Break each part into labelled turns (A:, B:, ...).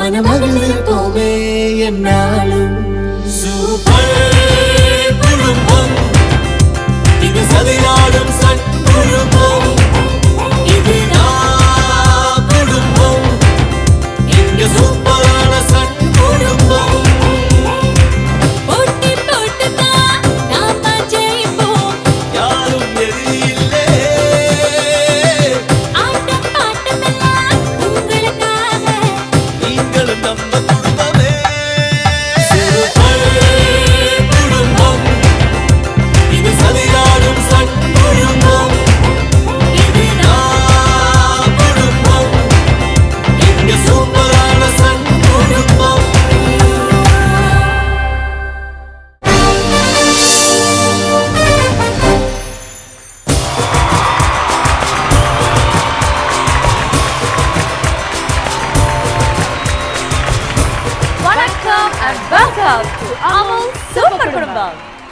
A: மனமகிழ்ந்திருப்போமே என்னாலும். சூப்பர் குடும்பம், இது சதிராடும் சன் குடும்பம், இதுதான் குடும்பம், இங்க சூப்பரான சன் குடும்பம்.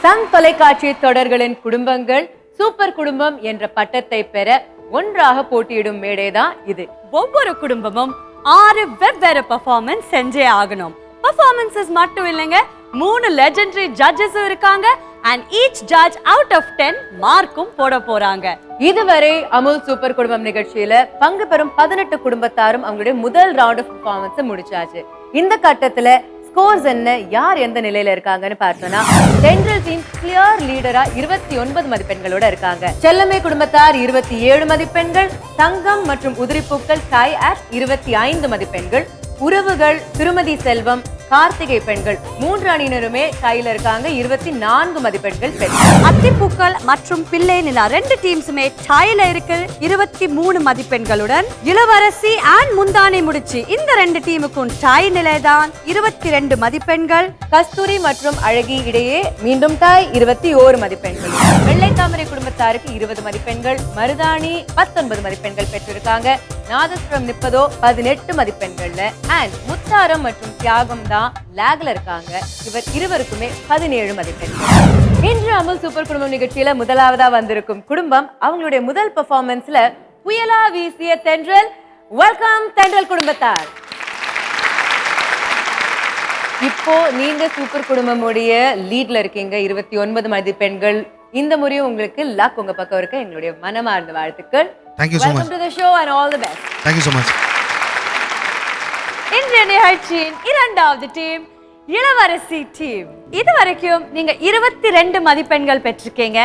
B: சன் தொலைக்காட்சி தொடர்களின் குடும்பங்கள் சூப்பர் குடும்பம் என்ற பட்டத்தை பெற ஒன்றாக போட்டியிடும் மேடைதான் இது.
C: ஒவ்வொரு குடும்பமும் 6 வெவ்வேறு பெர்ஃபார்மன்ஸ் செஞ்சே ஆகணும். பெர்ஃபார்மன்ஸஸ் மட்டும் இல்லைங்க, 3 லெஜெண்டரி ஜட்ஜஸும் இருக்காங்க and each judge out of 10 மார்க்கும் போட போறாங்க.
B: இதுவரை அமுல் சூப்பர் குடும்பம் நிகழ்ச்சியில பங்கு பெறும் 18 குடும்பத்தாரும் அவங்களுடைய முதல் ரவுண்ட் ஆஃப் பெர்ஃபார்மன்ஸ் முடிச்சாச்சு. இந்த கட்டத்துல ஸ்கோர்ஸ் என்ன, யார் எந்த நிலையில இருக்காங்கன்னு பார்த்தோம்னா, சென்ட்ரல் டீம் கிளியர் லீடரா 29 மதிப்பெண்களோட இருக்காங்க. செல்லமே குடும்பத்தார் 27 மதிப்பெண்கள், தங்கம் மற்றும் உதிரிப்பூக்கள் டை அட் 25 மதிப்பெண்கள், உறவுகள் திருமதி செல்வம் கார்த்திகை பெண்கள் 3 அணியினருமே கையில இருக்காங்க 24 மதிப்பெண்கள் பெண்கள்.
C: அத்திப்பூக்கள் மற்றும் பிள்ளை நிலா 2 டீம்ஸுமே டைல இருக்கு 23 மதிப்பெண்களுடன். இளவரசி அண்ட் முந்தானை முடிச்சு இந்த 2 டீமுக்கும் டை நிலைதான் 22 மதிப்பெண்கள்.
B: கஸ்தூரி மற்றும் அழகி இடையே மீண்டும் டை 21 மதிப்பெண்கள். வெள்ளை தாமரை குடும்பத்தாருக்கு 20 மதிப்பெண்கள், மருதாணி 19 மதிப்பெண்கள் பெற்றிருக்காங்க. நாதஸ்வரம் நிப்பதோ 18 மதிப்பெண்கள்ல அண்ட் முத்தாரம் மற்றும் தியாகம் தான் லேக்ல இருக்காங்க. இவர் இருவருக்குமே 17 மதிப்பெண்கள். இன்று அமுல் சூப்பர் குடும்பம் நிகழ்ச்சியில முதலாவதா வந்திருக்கும் குடும்பம் அவங்களுடைய முதல் பெர்ஃபார்மன்ஸ்ல புயலா வீசிய தென்றல். வெல்கம் தென்றல் குடும்பத்தார். இப்போ நீங்க சூப்பர் குடும்பமுடைய லீட்ல இருக்கீங்க, 29 மதிப்பெண்கள். இந்த முறையும் உங்களுக்கு லக் உங்க பக்கம் இருக்க எங்களுடைய மனமார்ந்த வாழ்த்துக்கள்.
D: Thank you so much.
B: Welcome to the show and all the best.
D: Thank you so much.
C: இன்றைய நிகழ்ச்சியின் இரண்டாவது டீம் இளவரசி டீம். இதுவரைக்கும் நீங்க 22 மதிப்பெண்கள் பெற்றிருக்கீங்க.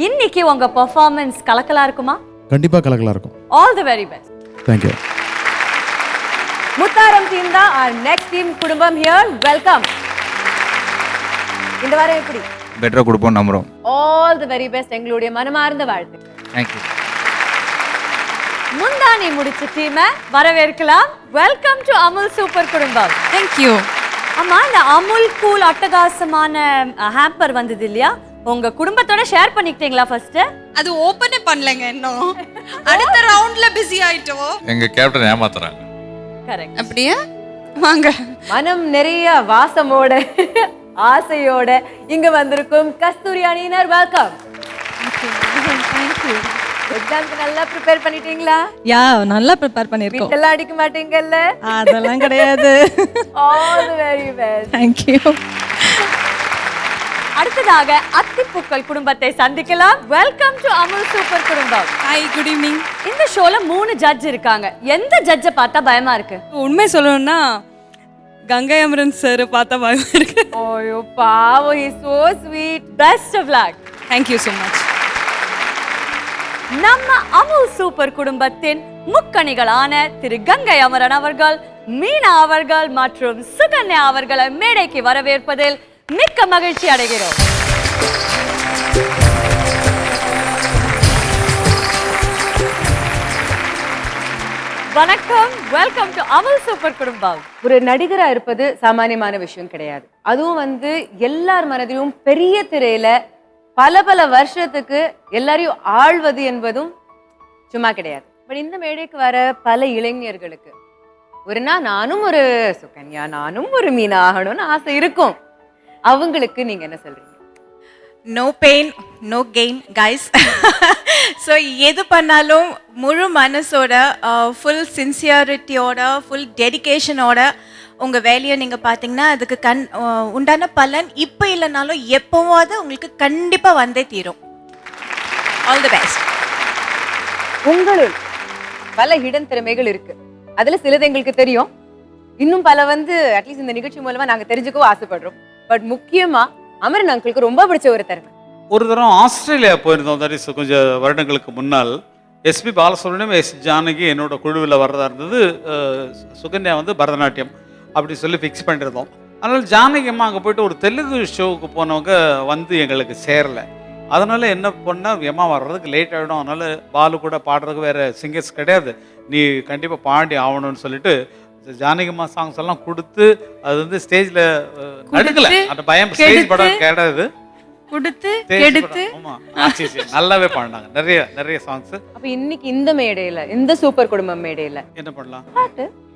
C: இன்னைக்கு உங்க பெர்ஃபார்மன்ஸ் கலக்கலா இருக்குமா?
D: கண்டிப்பா கலக்கலா இருக்கும்.
C: All the very best.
D: Thank you.
B: Mutharam team தான் our next team குடும்பம் here. Welcome. இந்த வாரம் எப்படி?
E: பெட்டரா கொடுப்போம் நம்புறோம்.
B: All the very best. எங்களுடைய மனமார்ந்த வாழ்த்துக்கள்.
E: Thank you.
C: முந்தானை முடிச்ச டீமை வரவேற்கலாம். வெல்கம் டு அமுல் சூப்பர் குடும்பம்.
F: Thank you.
C: அம்மா, இந்த அமுல் கூல் அட்டகாசமான ஹேம்பர் வந்தது இல்லையா, உங்க குடும்பத்தோட ஷேர் பண்ணிக்கிட்டீங்களா? ஃபர்ஸ்ட்
F: அது ஓபனே பண்ணலங்க இன்னும். அடுத்த ரவுண்ட்ல பிஸி ஆயிட்டோம்.
E: எங்க கேப்டன் ஏமாத்துறாங்க.
C: கரெக்ட்.
F: அப்படியே வாங்க.
B: மனம் நிறைய வாசமோட ஆசையோட இங்க வந்திருக்கும் கஸ்தூரி அணியினர். வெல்கம்.
F: Thank you.
B: எக்ஸாம்க்கு நல்லா ப்ரிப்பேர் பண்ணிட்டீங்களா?
G: யா, நல்லா ப்ரிப்பேர் பண்ணிருக்கோம்.
B: எல்லாம் அடிக்க மாட்டீங்கல்ல?
G: அதெல்லாம் கிடையாது.
B: All the very best.
G: Thank you.
C: அடுத்ததாக அத்திப்பூக்கள் குடும்பத்தை சந்திக்கலாம். வெல்கம் டு அமுல் சூப்பர் குடும்பம்.
F: Hi, good evening.
C: இந்த ஷோல 3 ஜட்ஜ் இருக்காங்க. எந்த ஜட்ஜை பார்த்தா பயமா இருக்கு?
F: உண்மை சொல்லணும்னா கங்கை அமரன் சார் பார்த்தா பயமா இருக்கு.
B: ஓயோ பாவம், he is so sweet.
C: Best of luck.
F: Thank you so much.
C: நம்ம அமுல் சூப்பர் குடும்பத்தின் முக்கணிகளான திரு கங்கை அமரன் அவர்கள், மீனா அவர்கள் மற்றும் சுகன்யா அவர்களை மேடைக்கு வரவேற்பதில் மிக்க மகிழ்ச்சி அடைகிறோம். வணக்கம். வெல்கம் டு அமுல் சூப்பர் குடும்பம்.
B: ஒரு நடிகரா இருப்பது சாமானியமான விஷயம் கிடையாது. அதுவும் எல்லார் மனதிலும் பெரிய திரையில பல வருஷத்துக்கு எல்லாரையும் ஆழ்வது என்பதும் சும்மா கிடையாது. பட் இந்த மேடைக்கு வர பல இளைஞர்களுக்கு ஒரு நானும் ஒரு சுகன்யா, நானும் ஒரு மீனா ஆகணும்னு ஆசை இருக்கும். அவங்களுக்கு நீங்க என்ன சொல்றீங்க?
H: No pain, no gain, guys. So எது பண்ணாலும் முழு மனசோட, ஃபுல் சின்சியரிட்டியோட, ஃபுல் டெடிகேஷனோட உங்கள் வேலையை நீங்கள் பார்த்தீங்கன்னா அதுக்கு உண்டான பலன் இப்போ இல்லைனாலும் எப்போவாவது உங்களுக்கு கண்டிப்பாக வந்தே தீரும். All the best.
B: உங்களுள் பல ஹிடன் திறமைகள் இருக்கு. அதுல சிலது எங்களுக்கு தெரியும், இன்னும் பல அட்லீஸ்ட் இந்த நிகழ்ச்சி மூலமா நாங்க தெரிஞ்சுக்கவும் ஆசைப்படுறோம். பட் முக்கியமா அமரன் அங்கிளுக்கு ரொம்ப பிடிச்ச ஒரு திறமை.
D: ஒரு தரம் ஆஸ்திரேலியா போயிருந்தோம், தட் இஸ் கொஞ்சம் வருடங்களுக்கு முன்னால். எஸ்பி பாலசுப்ரமணியம், எஸ் ஜானகி என்னோட குழுவில் வர்றதா இருந்தது. சுகன்யா பரதநாட்டியம் அப்படி சொல்லி ஃபிக்ஸ் பண்ணியிருந்தோம். அதனால் ஜானகி அம்மா அங்கே போயிட்டு ஒரு தெலுங்கு ஷோவுக்கு போனவங்க எங்களுக்கு சேரலை. அதனால் என்ன பண்ணால் எம்மா வர்றதுக்கு லேட் ஆகிடும், அதனால் பாலு கூட பாடுறதுக்கு வேறு சிங்கர்ஸ் கிடையாது, நீ கண்டிப்பாக பாடி ஆகணும்னு சொல்லிட்டு ஜானகிமா சாங்ஸ் எல்லாம் கொடுத்து அது ஸ்டேஜில் நடுக்கல. அந்த பயம் ஸ்டேஜ் படம் கிடையாது,
F: கொடுத்து எடுத்து
D: நல்லாவே பாடினாங்க. நிறைய சாங்ஸ்.
B: அப்ப இன்னைக்கு இந்த மேடையில, இந்த சூப்பர் குடும்பம் மேடையில
D: என்ன பண்ணலாம்?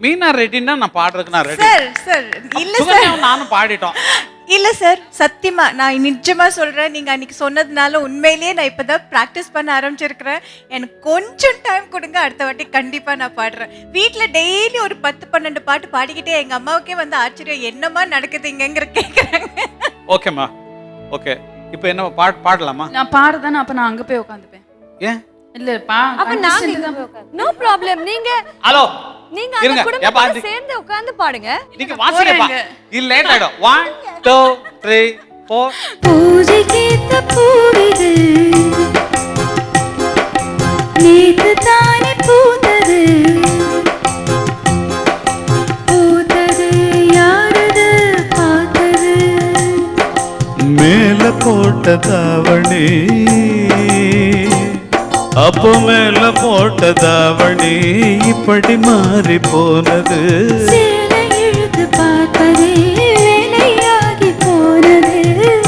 D: மீனா ரெட்டின்னா நான் பாடுறதுக்கு நான் ரெடி.
H: சார் இல்ல சார்,
D: நானும் பாடிட்டோம்.
H: இல்ல சார், சத்தியமா நான் நிஜமா சொல்றேன். நீங்க அன்னைக்கு சொன்னதுனால உண்மையிலேயே நான் இப்பதான் பிராக்டிஸ் பண்ண ஆரம்பிச்சிருக்கிறேன். எனக்கு கொஞ்சம் டைம் கொடுங்க, அடுத்த வாட்டி கண்டிப்பா நான் பாடுறேன். வீட்டுல டெய்லி ஒரு 10-12 பாட்டு பாடிக்கிட்டே எங்க அம்மாவுக்கே ஆச்சரியம், என்னமா நடக்குதுங்கிற கேக்குறாங்க.
D: ஓகேம்மா, ஓகே. இப்போ என்ன பாடலாமா?
F: நான் பாடுறதானே, அப்ப நான் அங்க போய் உட்காந்துப்பேன்.
D: ஏன்
F: இல்லப்பா,
C: அப்ப நாங்க நோ ப்ராப்ளம்.
D: ஹலோ
C: நீங்க அந்த குடும்பத்தோட சேர்ந்து உட்கார்ந்து பாடுங்க.
D: நீங்க வாசிங்கப்பா, இல்ல லேட் ஆயிடும். 1 2 3 4.
I: பூஜைக்கேத்த பூவிது நேத்து தானே பூத்தது, பூத்தது யாரது பார்த்தது,
A: மேல போட்ட தாவணி அப்போ மேல போட்ட தாவணி இப்படி மாறி போனது,
I: சேலை இழுத்து பார்ப்பதே வேலையாகி போனது,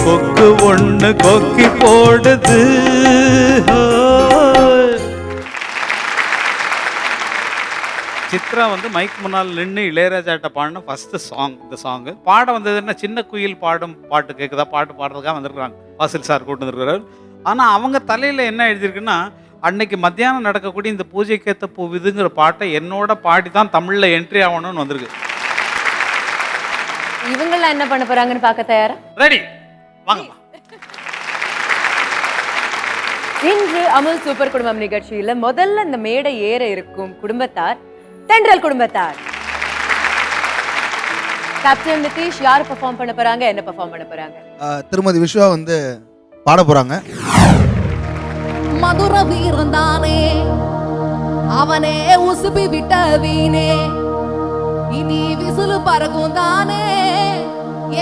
A: கொக்கு ஒண்ணு கொக்கி போடுது.
D: சித்ரா மைக் முன்னால் நின்று இளையராஜாட்ட பாடின ஃபர்ஸ்ட் சாங் இந்த சாங். பாட வந்ததுன்னா சின்ன குயில் பாடும் பாட்டு கேட்குதா, பாட்டு பாடுறதுக்காக வந்திருக்காங்க. வாசில் சார் கூட்டு வந்துருக்கிறார். ஆனால் அவங்க தலையில் என்ன எழுதியிருக்குன்னா, அன்னைக்கு மத்தியானம் நடக்கக்கூடிய இந்த பூஜைக்கேத்த பூவிதுங்கிற பாட்டை என்னோட பாடி தான் தமிழில் என்ட்ரி ஆகணும்னு வந்திருக்கு.
B: இவங்கெல்லாம் என்ன பண்ண போறாங்கன்னு பார்க்க தயாரா?
D: ரெடி, வாங்கம்மா.
B: இன்று அமுல் சூப்பர் குடும்பம் நிகழ்ச்சியில முதல்ல இந்த மேடை ஏற இருக்கும் குடும்பத்தார் தென்றல் குடும்பத்தார். கேப்டன் நிதிஷ் யார் பெர்ஃபார்ம் பண்ண போறாங்க, என்ன பெர்ஃபார்ம் பண்ண போறாங்க?
J: திருமதி விஸ்வா பாட போறாங்க.
I: மதுர வீரந்தானே அவனே உசுப்பி விட்ட வீணே, இனி விசிலு பறக்கும் தானே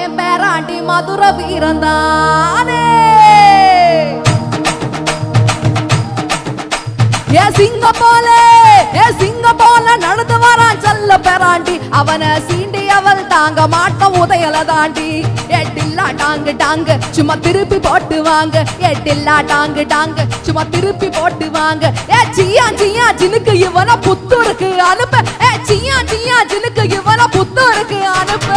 I: என் பேராண்டி மதுர வீரந்தானே. ஏ சிங்க போல நடந்து வரான் செல்ல பெறாண்டி, அவனை சீண்டி அவள் தாங்க மாட்ட உதையல தாண்டி. எட்டில்லா டாங்கு டாங்கு சும்மா திருப்பி போட்டு வாங்க, எட்டில்லா டாங்கு டாங்கு சும்மா திருப்பி போட்டு வாங்க. ஏ சியா சியா ஜினுக்கு இவன புத்தூருக்கு அனுப்ப, ஏ சியா சியா ஜினுக்கு இவன புத்தூருக்கு அனுப்ப.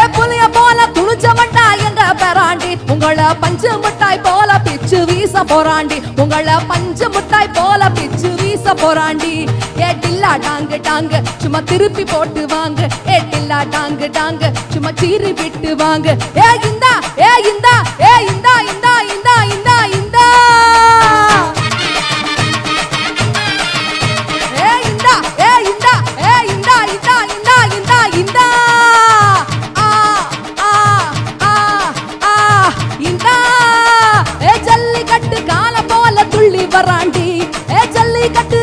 I: புலிய போல துணிச்சவன்டா எங்க பெறாண்டி, உங்களை பஞ்சு மிட்டாய் போல பிச்சு வீச போறாண்டி, உங்களை பஞ்சு மிட்டாய் போல பிச்சு வீச போறாண்டி. ஏட்டில்லா டாங்கு டாங்கு சும்மா திருப்பி போட்டு வாங்க, ஏட்டில்லா டாங்கு டாங்கு சும்மா சீறி விட்டு வாங்க. ஏ இந்தா ஏ இந்தா ஏ இந்தா இந்தா இந்தா இந்தா இந்தா ஏ இந்தா ஏ இந்தா ஏ இந்தா இந்தா இந்தா இந்தா இந்தா இந்தா. ஏ ஜல்லிக்கட்டு கால போல துள்ளி வராண்டி, ஏ ஜல்லிக்கட்டு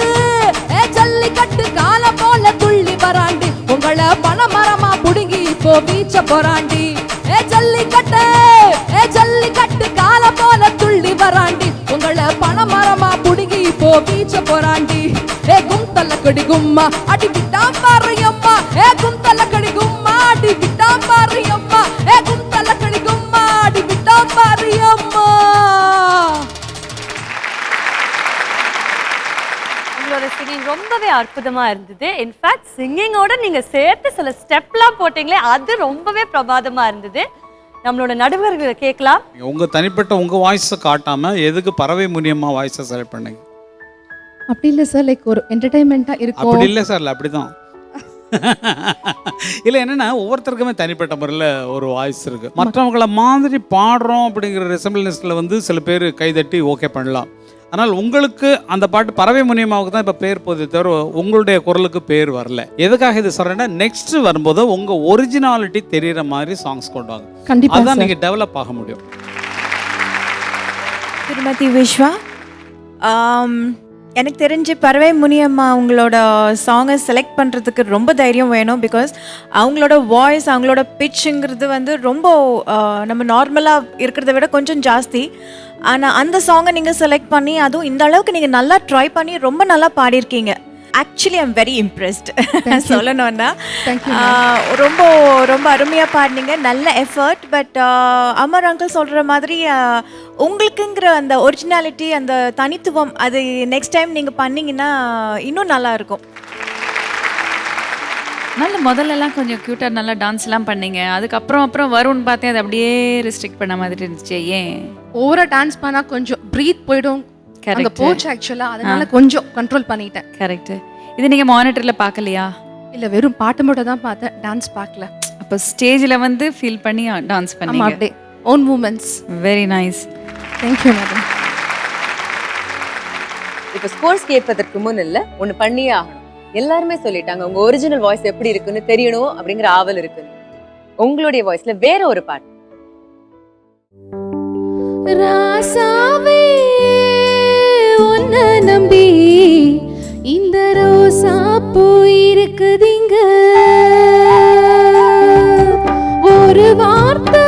I: கால போல துள்ளி வராண்டி, உங்களை பணமரமா புடுங்கி இப்போ வீச்ச போறாண்டி. ஏ ஜல்லிக்கட்டு கால போல துள்ளி வராண்டி, உங்களை பணமரமா புடுங்கி இப்போ வீச்ச போறாண்டி. ஏ கும்தல்ல கடி கும்மா அடி விட்டா பாரியம்மா, ஏ கும்தல்ல கடி கும்மா அடி விட்டா பாரியம்மா, ஏ கும்தல்ல கடி கும்மா அடி விட்டா பாரியம்மா.
C: உங்களோட சிங்கிங் ரொம்பவே அற்புதமா இருந்தது. இன்ஃபேக்ட் சிங்கிங்கோட நீங்க சேர்த்து சில ஸ்டெப்லாம் போட்டீங்களே, அது ரொம்பவே பிரமாதமா இருந்தது. நம்மளோட நடுவர்களை கேட்கலாம்.
D: உங்க தனிப்பட்ட உங்க வாய்ஸை காட்டாம எதுக்கு பறவை முனியம்மா வாய்ஸை செலக்ட் பண்ணீங்க?
I: அப்படி இல்லை சார், லைக் ஒரு என்டர்டைன்மெண்ட்டாக
D: அப்படி
I: இருக்கும்.
D: இல்லை சார், இல்லை அப்படிதான். இல்லை என்னன்னா ஒவ்வொருத்தருக்குமே தனிப்பட்ட முறையில் ஒரு வாய்ஸ் இருக்கு. மற்றவங்கள மாதிரி பாடுறோம் அப்படிங்கிற ரெசம்பிளன்ஸில் வந்து சில பேர் கைதட்டி ஓகே பண்ணலாம். ஆனால் உங்களுக்கு அந்த பாட்டு பறவை முனியமாவுக்கு தான் இப்போ பேர் போதே தவிர உங்களுடைய குரலுக்கு பேர் வரல. எதுக்காக இது சொல்றேன்னா, நெக்ஸ்ட் வரும்போது உங்க ஒரிஜினாலிட்டி தெரியுற மாதிரி சாங்ஸ் கொண்டு வாங்க.
I: கண்டிப்பா
D: அதான்
I: சார்.
D: நீங்க டெவலப் ஆக முடியும்.
H: திருமதி விஸ்வா, எனக்கு தெரிஞ்சு பறவை முனியம்மா அவங்களோட சாங்கை செலக்ட் பண்ணுறதுக்கு ரொம்ப தைரியம் வேணும். பிகாஸ் அவங்களோட வாய்ஸ், அவங்களோட பிச்சுங்கிறது வந்து ரொம்ப நம்ம நார்மலாக இருக்கிறத விட கொஞ்சம் ஜாஸ்தி. ஆனால் அந்த சாங்கை நீங்கள் செலக்ட் பண்ணி, அதுவும் இந்த அளவுக்கு நீங்கள் நல்லா ட்ரை பண்ணி ரொம்ப நல்லா பாடியிருக்கீங்க. ஆக்சுவலி ஐம் வெரி இம்ப்ரெஸ்ட் சொல்லணும்னா. ரொம்ப ரொம்ப அருமையாக பாடினீங்க, நல்ல எஃபர்ட். பட் அமர் அங்கிள் சொல்கிற மாதிரி உங்களுக்குங்கிற அந்த ஒரிஜினாலிட்டி, அந்த தனித்துவம், அது நெக்ஸ்ட் டைம் நீங்கள் பண்ணிங்கன்னா இன்னும் நல்லா இருக்கும்.
G: நல்ல முதல்லலாம் கொஞ்சம் க்யூட்டாக நல்லா டான்ஸ்லாம் பண்ணீங்க. அப்புறம் வரும்னு பார்த்தேன், அது அப்படியே ரெஸ்ட்ரிக்ட் பண்ண மாதிரி இருந்துச்சு. ஏன்
I: ஓவரா டான்ஸ் பண்ணா கொஞ்சம் ப்ரீத் போயிடும், அங்க போச்சு ஆக்சுவலா. அதனால கொஞ்சம் கண்ட்ரோல் பண்ணிட்டேன்.
G: கரெக்ட். இது நீங்கள் மானிட்டரில் பார்க்கலையா?
I: இல்ல, வெறும் பாட்டு மட்டும் தான் பார்த்தேன், டான்ஸ் பார்க்கல.
G: அப்போ ஸ்டேஜில் வந்து ஃபீல் பண்ணி டான்ஸ்
I: ஆமா,
G: பண்ணீங்க.
I: அப்படியே own moments.
G: Very nice.
I: Thank you madam.
B: இப்போ ஸ்கோர்ஸ் கேட்பதற்கு முன் இல்ல ஒன்னு பண்ணியே ஆகணும். எல்லாருமே சொல்லிட்டாங்க உங்க ஒரிஜினல் வாய்ஸ் எப்படி இருக்குன்னு தெரியணும் அப்படிங்கிற ஆவல் இருக்கு. உங்களுடைய வாய்ஸ்ல வேற ஒரு பாட்டு.
I: ராசாவே உன்னை நம்பி இந்த ரோசா பூ இருக்குதிங்க, ஒரு வார்த்தை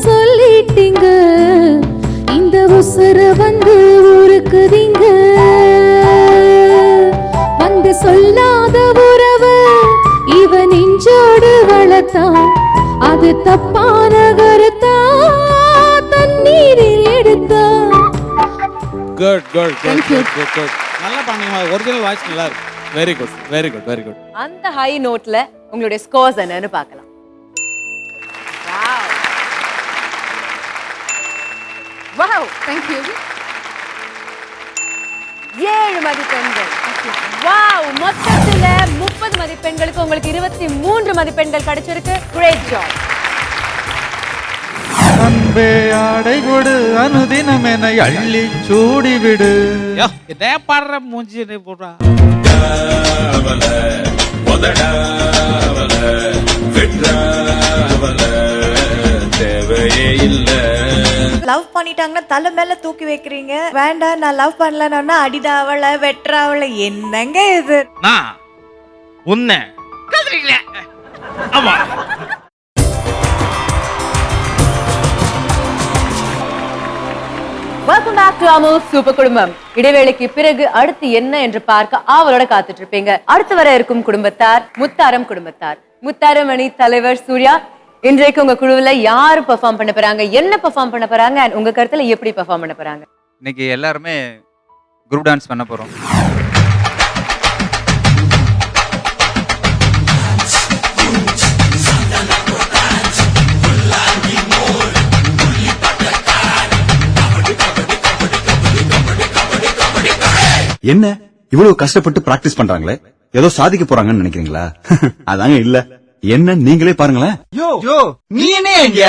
I: சொல்லிட்டீங்க, இந்த உசுர வந்து உருக்குதிங்க, வந்து சொல்லாத உறவு இவ நெஞ்சோடு வளர்த்தான், அது தப்பான கருத்தா தண்ணீரில் எடுத்தா.
D: Good good good good good. நல்லா பண்ணீங்க. ஒரிஜினல் வாய்ஸ் நல்லா இருக்கு. Very good very good very good.
B: அந்த ஹை நோட்ல உங்களுடைய ஸ்கோர்ஸ் என்னன்னு பார்க்கலாம். Wow,
I: thank you.
B: 7 மதிப்பெண்கள். வாவ், மொத்தத்துல 30 மதிப்பெண்களுக்கு உங்களுக்கு 23 மதிப்பெண்கள் கிடைச்சிருக்கு. Great job.
A: அன்பே ஆடை கொடு, அனுதினம் என்னை அள்ளி சூடிவிடு.
D: என்ன பாடுற மூஞ்சி போடுறா.
A: தேவையே இல்ல.
H: லவ் பண்ணிட்டாங்கன்னா தலை மேல தூக்கி வைக்கிறீங்க. வேண்டாம், நான் லவ் பண்ணலன்னா அடிதாவள வெட்டுறாவள, என்னங்க இது?
A: நான் உன்னை ஆமா.
B: Welcome back to Amul super குடும்பம். இடைவேளைக்கு பிறகு அடுத்து என்ன என்று பார்க்க ஆவலோட காத்துட்டு இருப்பீங்க. அடுத்து வர இருக்கும் குடும்பத்தார் முத்தாரம் குடும்பத்தார். முத்தாரம் அணி தலைவர் சூர்யா, இன்றைக்கு உங்க குழுவுல யாரு பெர்ஃபார்ம் பண்ண போறாங்க, என்ன பெர்ஃபார்ம் பண்ண போறாங்க, and உங்க கருத்துல எப்படி பெர்ஃபார்ம் பண்ண போறாங்க?
E: இன்னைக்கு எல்லாருமே குரூப் டான்ஸ் பண்ண போறோம்.
K: என்ன இவ்வளவு கஷ்டப்பட்டு பிராக்டிஸ் பண்றாங்களே, ஏதோ சாதிக்க போறாங்கன்னு நினைக்கிறீங்களா? அதாங்க இல்ல. என்ன நீங்களே பாருங்களேன். யோ நீ என்ன எங்க?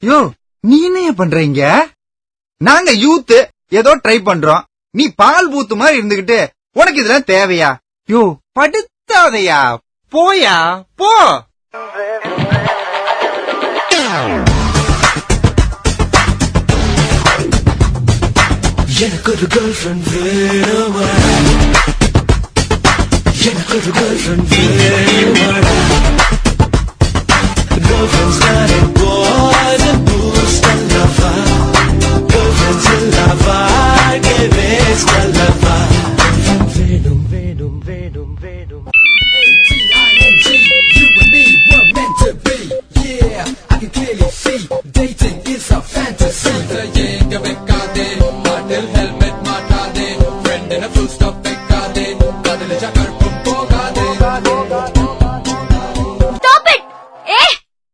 K: யோ நீ என்ன பண்றீங்க? நாங்க யூத் ஏதோ ட்ரை பண்றோம், நீ பால் பூத்து மாதிரி இருந்துகிட்டு உனக்கு இதெல்லாம் தேவையா? யோ படுத்தாதையா, போயா போ. எனக்கு ஒரு கேர்ள் ஃப்ரெண்ட் வேணுமா, எனக்கு ஒரு கேர்ள் ஃப்ரெண்ட் வேணுமாடா. Girlfriends got it, boys and booze and lava. Girlfriends in lava, give it to lava. Venom, venom, venom, venom. A-T-I-N-G, you and me were meant to be.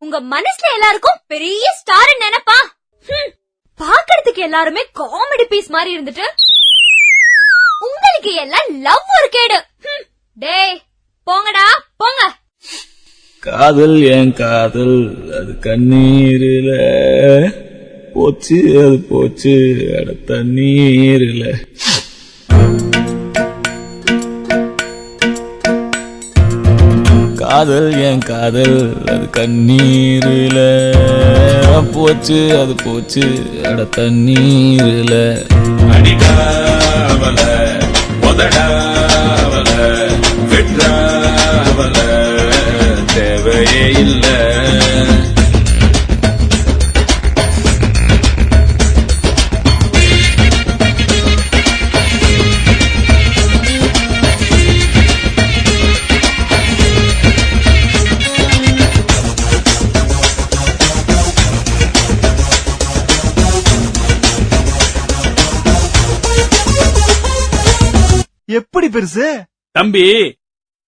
C: உங்க மனசுல எல்லாருக்கும் பெரிய star நினைப்பா பாக்குறதுக்கு எல்லாருமே காமெடி பீஸ் மாதிரி இருந்துட்டு உங்களுக்கு எல்லாம் லவ் ஒரு கேடு. டேய் போங்கடா போங்க.
A: காதல் என் காதல் அது கண்ணீரில போச்சு, அது போச்சு அட தண்ணீரில. காதல் என் காதல் அது கண்ணீரில போச்சு, அது போச்சு அட தண்ணீரில. அடிக்காவல உதடாவல வெற்றாவல தேவையே இல்லை.
K: எப்படி பெருசு?
A: தம்பி,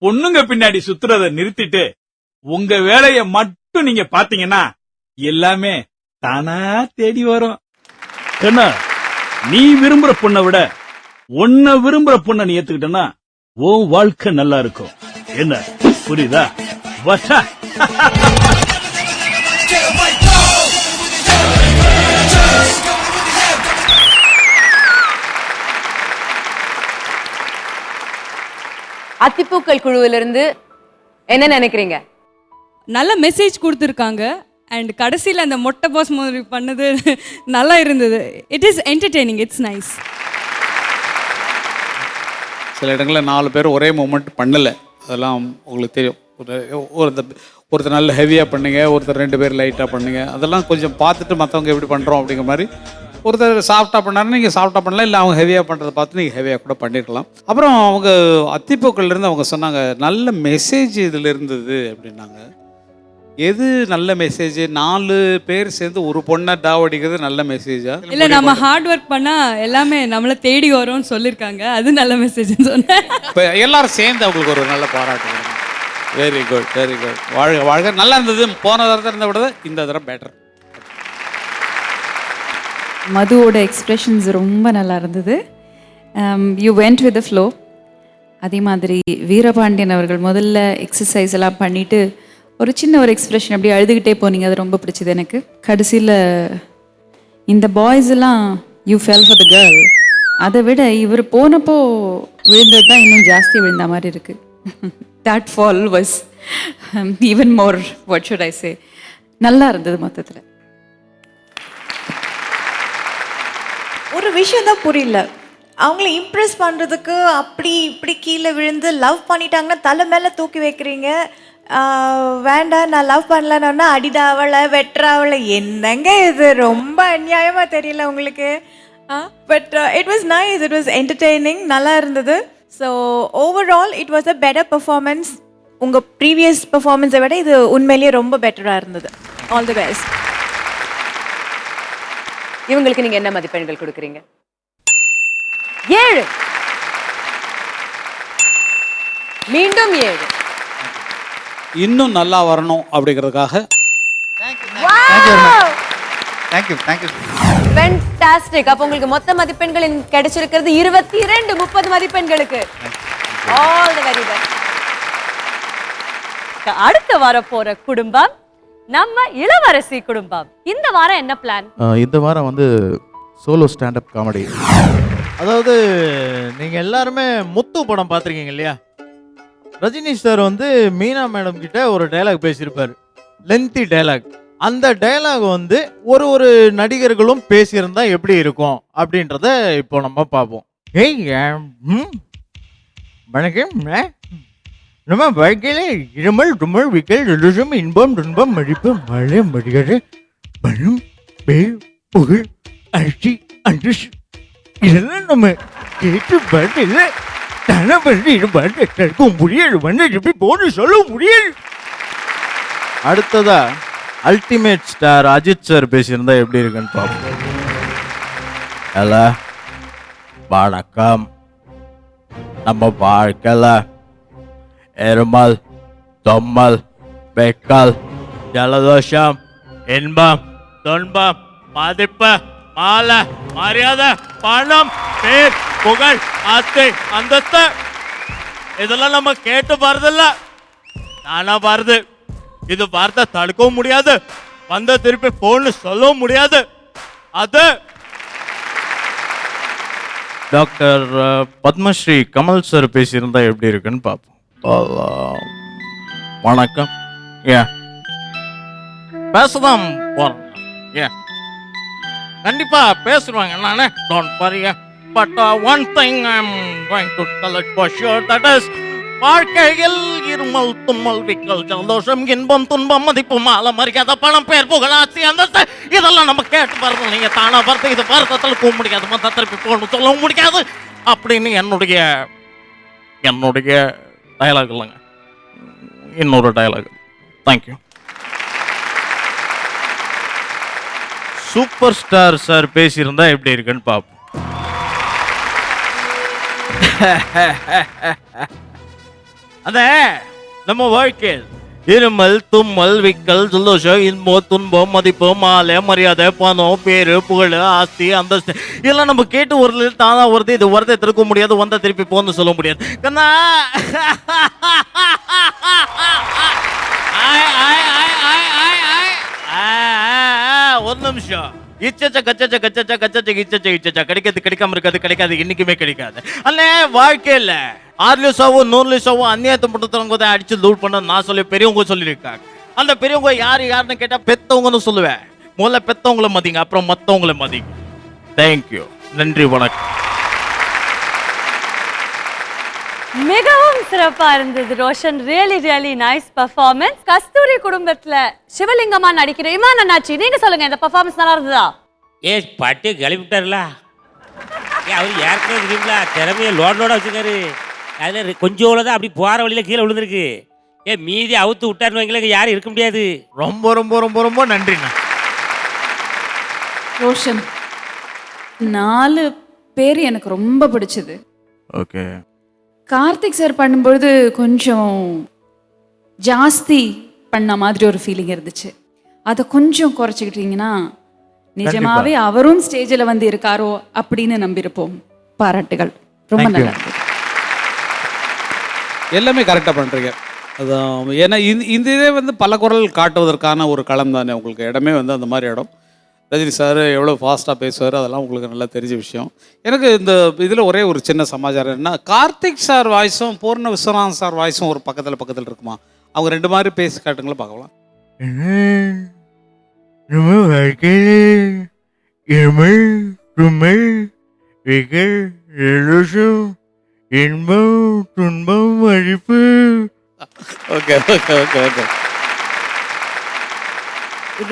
A: பொண்ணுங்க பின்னாடி சுத்துறத நிறுத்திட்டு உங்க வேலைய மட்டும் நீங்க பாத்தீங்கன்னா எல்லாமே தானா தேடி வரும். என்ன நீ விரும்புற பொண்ணை விட உன்னை விரும்புற பொண்ணை நீ ஏத்துக்கிட்டனா உன் வாழ்க்கை நல்லா இருக்கும். என்ன புரியுதா? வட்டா
B: அத்திப்பூக்கள் குழுவிலிருந்து என்ன நினைக்கிறீங்க?
F: நல்ல மெசேஜ் கொடுத்துருக்காங்க. அண்ட் கடைசியில் அந்த மொட்டை பாஸ் மாதிரி பண்ணது நல்லா இருந்தது. It is entertaining, it's nice.
D: சில இடங்களில் 4 பேர் ஒரே மூமெண்ட் பண்ணலை, அதெல்லாம் உங்களுக்கு தெரியும். ஒருத்தர் நல்ல ஹெவியாக பண்ணுங்க, ஒருத்தர் 2 பேர் லைட்டாக பண்ணுங்க. அதெல்லாம் கொஞ்சம் பார்த்துட்டு மற்றவங்க எப்படி பண்ணுறோம் அப்படிங்கிற மாதிரி. ஒருத்தர் சாஃப்டாக பண்ணாருன்னா நீங்கள் சாஃப்டாக பண்ணலாம், இல்லை அவங்க ஹெவியாக பண்ணுறதை பார்த்து நீங்கள் ஹெவியாக கூட பண்ணியிருக்கலாம். அப்புறம் அவங்க அத்திப்பூக்கள்லேருந்து அவங்க சொன்னாங்க நல்ல மெசேஜ் இதில் இருந்தது அப்படின்னாங்க. எது நல்ல மெசேஜ்? 4 பேர் சேர்ந்து ஒரு பொண்ணை டாவடிக்கிறது நல்ல மெசேஜா?
F: இல்லை, நம்ம ஹார்ட் ஒர்க் பண்ணால் எல்லாமே நம்மளை தேடி வரும்னு சொல்லியிருக்காங்க, அது நல்ல மெசேஜ்னு சொன்னேன்.
D: இப்போ எல்லாரும் சேர்ந்து அவங்களுக்கு ஒரு நல்ல பாராட்டு. Very good, very good. வாழ்க வாழ்க. நல்லா இருந்தது. போன தடவை இருந்த விட இந்த தடவை பெட்டர்.
G: மதுவோட எக்ஸ்பிரஷன்ஸ் ரொம்ப நல்லா இருந்தது. You went with the flow. அதே மாதிரி வீரபாண்டியன் அவர்கள் முதல்ல எக்ஸசைஸ் எல்லாம் பண்ணிவிட்டு ஒரு சின்ன ஒரு எக்ஸ்பிரஷன் அப்படியே அழுதுகிட்டே போனீங்க, அது ரொம்ப பிடிச்சது எனக்கு. கடைசியில் இந்த பாய்ஸ் எல்லாம் you fell for the girl, அதை விட இவர் போனப்போ விழுந்தது தான் இன்னும் ஜாஸ்தி விழுந்த மாதிரி இருக்குது. That fall was even more, what should I say, நல்லா இருந்தது மொத்தத்தில்.
H: ஒரு விஷயம் தான் புரியல, அவங்கள இம்ப்ரெஸ் பண்ணுறதுக்கு அப்படி இப்படி கீழே விழுந்து லவ் பண்ணிட்டாங்கன்னா தலை மேலே தூக்கி வைக்கிறீங்க. வேண்டாம் நான் லவ் பண்ணலன்னா அடிதாவளை வெட்டுறாவளை, என்னங்க இது? ரொம்ப அநியாயமாக தெரியல உங்களுக்கு? But it was nice, it was entertaining, நல்லா இருந்தது. So overall it was a better performance. உங்கள் ப்ரீவியஸ் பெர்ஃபார்மன்ஸை விட இது உண்மையிலேயே ரொம்ப பெட்டராக இருந்தது. All the best.
B: இவங்களுக்கு நீங்க என்ன மதிப்பெண்கள் கொடுக்குறீங்க? 7. மீண்டும் 7.
D: இன்னும் நல்லா வரணும் அப்படிங்கிறதுக்காக.
E: Thank you thank you.
B: ஃபேண்டாஸ்டிக். அப்போ உங்களுக்கு மொத்த மதிப்பெண்கள் கிடைச்சிருக்கிறது 22, 30 மதிப்பெண்களுக்கு. All the very best.
C: அடுத்து வர போற குடும்பம் நம்ம இளவரசி குடும்பம். இந்த வாரம் என்ன பிளான்?
A: இந்த வாரம் வந்து சோலோ ஸ்டாண்டப் காமெடி. அதாவது நீங்கள் எல்லாருமே முத்து படம் பார்த்துருக்கீங்க இல்லையா? ரஜினி சார் வந்து மீனா மேடம் கிட்ட ஒரு டைலாக் பேசியிருப்பார், லென்த்தி டைலாக். அந்த டைலாக் வந்து ஒரு நடிகர்களும் பேசியிருந்தா எப்படி இருக்கும் அப்படின்றத இப்போ நம்ம பார்ப்போம். வணக்கம். நம்ம வாழ்க்கையில இருமல் துமல் விக்கல் ருஷம் இன்பம் துன்பம் மடிப்பு மழை மடிகடு பணம் பேர் புகழ் அரிசி அன்று இதெல்லாம் நம்ம கேட்டு பாட்டில் தன பண்ணி இது பாட்டு கேட்க முடியாது, வந்து எப்படி போட்டு சொல்ல முடியாது. அடுத்ததா அல்டிமேட் ஸ்டார் அஜித் சார் பேசியிருந்தா எப்படி இருக்குன்னு பார்ப்போம். அல்ல வணக்கம். நம்ம வாழ்க்கையில் எருமல், தொம்மல், வெக்கல், ஜலதோஷம், இன்பம், துன்பம், மதிப்பு, மாலை, மரியாதை, பணம், பேர், புகழ், ஆஸ்தி, அந்தஸ்து இதெல்லாம் நம்ம கேட்டு வரதில்ல, நானா வருது. இது வார்த்தை தடுக்கவும் முடியாது, வந்த திருப்பி போன்னு சொல்லவும் முடியாது. அது டாக்டர் பத்மஸ்ரீ கமல் சார் பேசியிருந்தா எப்படி இருக்குன்னு பார்ப்போம். வணக்கம். ஏன் பேசதான் போறேன். ஏன் கண்டிப்பா பேசுவாங்க, நானே don't worry. But one thing I am going to tell it for sure, that is வாழ்க்கையில் இருமல், தும்மல், விக்கல், ஜலதோஷம், இன்பம், துன்பம், மதிப்பு, மாலை, மரியாதை, பணம், பேர், புகழ், ஆஸ்தி, அந்தஸ்து இதெல்லாம் நம்ம கேட்டு வரது. நீங்க தானா பார்த்து இது வருத்தத்தில் போக முடியாது, மற்ற திருப்பி போகணும் சொல்லவும் முடியாது அப்படின்னு என்னுடைய டயலாக் இல்லைங்க, இன்னொரு dialogue. Thank you. Super star sir பேசியிருந்தா எப்படி இருக்குன்னு பார்ப்போம். அத நம்ம வாழ்க்கையில் இருமல், தும்மல், விக்கல், ஜலதோஷம், இன்பம், துன்பம், மதிப்பு, மாலை, மரியாதை, பணம், பேரு, புகழ், ஆஸ்தி, அந்தஸ்து இதெல்லாம் நம்ம கேட்டு ஒரு தானா வருது. இது வரதை திருக்க முடியாது, வந்த திருப்பி போன்னு சொல்ல முடியாது. கண்ணா ஒரு நிமிஷம். இச்சச்ச கச்சச்ச கச்சச்ச கச்சச்ச இச்சச்ச இச்சச்ச கிடைக்காது, கிடைக்காம இருக்காது, கிடைக்காது, இன்னைக்குமே கிடைக்காது. அல்ல வாழ்க்கையில் 6 லட்சவோ 100 லட்சவோ அந்நியத்தை மட்டும் தான் அடிச்சு லூட் பண்ண நான் சொல்லி பெரியவங்க சொல்லியிருக்காங்க. அந்த பெரியவங்க யாருன்னு கேட்டா பெத்தவங்கன்னு சொல்லுவேன். முதல்ல பெத்தவங்கள மதிங்க, அப்புறம் மத்தவங்கள மதிங்க. தேங்க்யூ. நன்றி, வணக்கம்.
C: மிகவும் சிறப்பா இருந்தது Roshan. Really really nice performance. Kasthuri குடும்பத்துல சிவலிங்கமா நடிக்கிற இமான் அண்ணாச்சி, நீங்க சொல்லுங்க, இந்த பெர்ஃபார்மன்ஸ் நல்லா இருந்ததா?
L: பட்டு கிளம்பிட்டாருல, அவர் ஏற்கனவே தெரியுங்களா திறமையை லோட வச்சுக்காரு. அதில் கொஞ்சம் தான் அப்படி போகிற வழியில் கீழே விழுந்திருக்கு. மீதி அவுத்து விட்டாருன்னு வைங்களேன், யாரும் இருக்க முடியாது.
A: ரொம்ப ரொம்ப ரொம்ப ரொம்ப நன்றிண்ணா.
G: ரோஷன், 4 பேர் எனக்கு ரொம்ப பிடிச்சது.
A: ஓகே.
G: கார்த்திக் சார் பண்ணும்பொழுது கொஞ்சம் ஜாஸ்தி பண்ண மாதிரி ஒரு ஃபீலிங் இருந்துச்சு. அதை கொஞ்சம் குறைச்சிக்கிட்டீங்கன்னா நிஜமாவே அவரும் ஸ்டேஜில் வந்து இருக்காரோ அப்படின்னு நம்பியிருப்போம். பாராட்டுகள், ரொம்ப நல்லா இருக்கு.
D: எல்லாமே கரெக்டாக பண்ணுறீங்க. அதான் ஏன்னா இந்த இதே வந்து பல குரல் காட்டுவதற்கான ஒரு களம் தானே. உங்களுக்கு இடமே வந்து அந்த மாதிரி இடம். ரஜினி சார் எவ்வளோ ஃபாஸ்ட்டாக பேசுவார், அதெல்லாம் உங்களுக்கு நல்லா தெரிஞ்ச விஷயம். எனக்கு இந்த இதில் ஒரே ஒரு சின்ன சமாச்சாரம் என்ன, கார்த்திக் சார் வாய்ஸும் பூர்ண விஸ்வநாதன் சார் வாய்ஸும் ஒரு பக்கத்தில் இருக்குமா? அவங்க 2 மாதிரி பேசி காட்டுங்களா பார்க்கலாம்.
A: நம்ம வாழ்க்கையில் இருமல், தும்மல், விக்கல், ஜலதோஷம், இன்பம், துன்பம், மதிப்பு. Okay okay okay okay.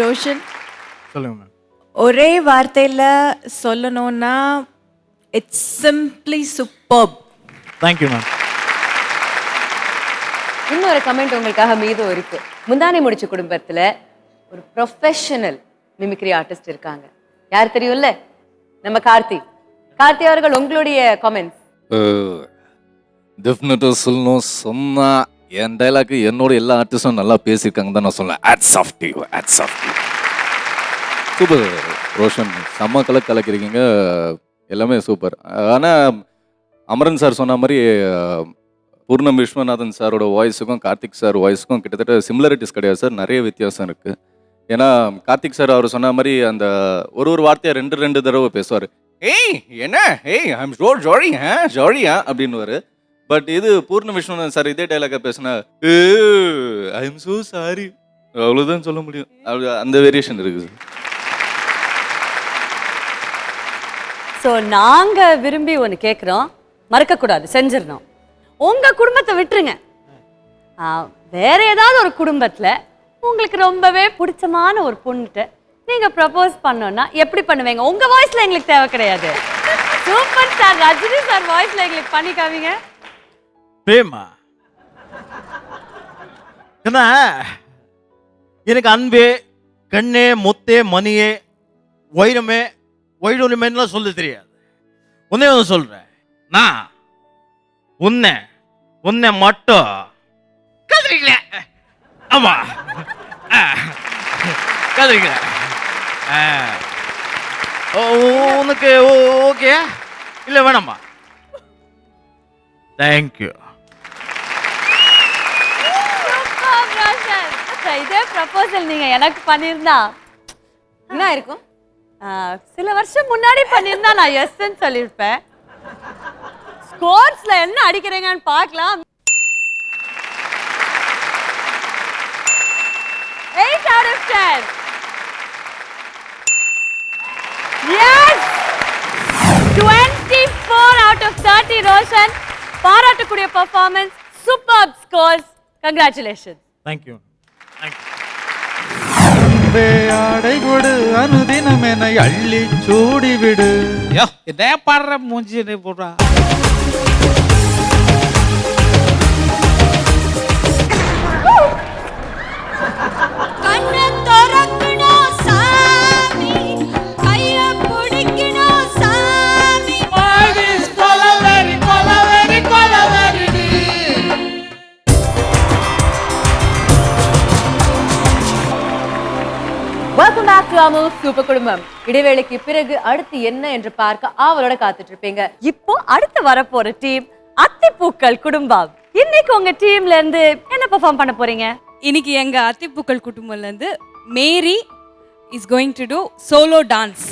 H: Roshan,
A: சொல்லுங்க மேம்.
H: ஒரே வார்த்தையில் சொல்லணும்னா it's simply superb.
A: Thank you ma'am.
B: இன்னொரு கமெண்ட் உங்களுக்காக மீதும் இருக்கு. முந்தானை முடிச்ச குடும்பத்துல ஒரு ப்ரொஃபஷனல் மிமிக்ரி ஆர்டிஸ்ட் இருக்காங்க. யார் தெரியும்ல? நம்ம கார்த்தி அவர்கள். உங்களுடைய கமெண்ட்ஸ்.
M: டெஃபினட்டாக சொல்லணும். சொன்னால் என் டைலாக் என்னோட எல்லா ஆர்டிஸ்டும் நல்லா பேசியிருக்காங்க தான் நான் சொல்லுவேன். Hats off to you, hats off to you. Super Roshan, செம்ம கலக்கிறீங்க, எல்லாமே சூப்பர். ஆனால் அமரன் சார் சொன்ன மாதிரி பூர்ணம் விஸ்வநாதன் சாரோட வாய்ஸுக்கும் கார்த்திக் சார் வாய்ஸுக்கும் கிட்டத்தட்ட சிமிலரிட்டிஸ் கிடையாது சார், நிறைய வித்தியாசம் இருக்குது. ஏன்னா கார்த்திக் சார் அவர் சொன்ன மாதிரி அந்த ஒரு வார்த்தையை 2 தடவை பேசுவார். ஏய் என்ன, ஏய் ஐ எம் ஸோ ஜாலி, ஜாலியா அப்படின்னுவார். பட் இது பூர்ண விஸ்வநாதன் சார் இதே டைலாக பேசினா ஐ எம் ஸோ சாரி, அவ்வளோதான் சொல்ல முடியும். அந்த வேரியேஷன் இருக்குது.
C: ஸோ நாங்கள் விரும்பி ஒன்று கேட்குறோம், மறக்கக்கூடாது, செஞ்சிடணும். உங்கள் குடும்பத்தை விட்டுருங்க, வேற ஏதாவது ஒரு குடும்பத்தில் உங்களுக்கு ரொம்பவே பிடிச்சமான ஒரு பொண்ணுகிட்ட நீங்கள் ப்ரப்போஸ் பண்ணோன்னா எப்படி பண்ணுவீங்க? உங்கள் வாய்ஸில் எங்களுக்கு தேவை கிடையாது, சூப்பர் ஸ்டார் ரஜினி சார் வாய்ஸில் எங்களுக்கு பண்ணி காமிங்க.
A: பிரேமா, ஏன்னா எனக்கு அன்பே, கண்ணே, முத்தே, மணியே, வைரமே, வைடூரியமேலாம் சொல்ல தெரியாது. ஒன்னே ஒன்று சொல்றேன், நான் உன்னை மட்டும் கதறிக்கல. ஆமா, கதறிக்கல. உனக்கு ஓகே இல்ல வேணாமா? தேங்க்யூ.
C: இதே ப்ரப்போசல் நீங்க எனக்கு பண்ணியிருந்தா
B: என்ன இருக்கும்?
C: சில வருஷம் முன்னாடி பண்ணியிருந்தா நான் எஸ்ன்னு சொல்லியிருப்பேன். ஸ்கோர்ஸ்ல என்ன அடிக்கிறீங்கன்னு பார்க்கலாம். 8 out of 10. Yes! 24 out of 30 Roshan. பாராட்டக்கூடிய performance, super scores. Congratulation.
A: Thank you.
E: ஆடை கொடு அனுதினம் என அள்ளி சூடி விடு.
D: என்ன பாடுற மூஞ்சி போடுறா.
B: Welcome back to Amul super குடும்பம். இடைவேளைக்கு பிறகு அடுத்து என்ன என்று பார்க்க ஆவலோட காத்துட்டு இருப்பீங்க.
C: இப்போ அடுத்து வரப்போற டீம் அத்திப்பூக்கள் குடும்பம். இன்னைக்கு உங்க டீம்ல இருந்து என்ன பெர்ஃபார்ம் பண்ண போறீங்க?
F: இன்னைக்கு எங்க அத்திப்பூக்கள் குடும்பம்ல இருந்து Mary is going to to solo dance.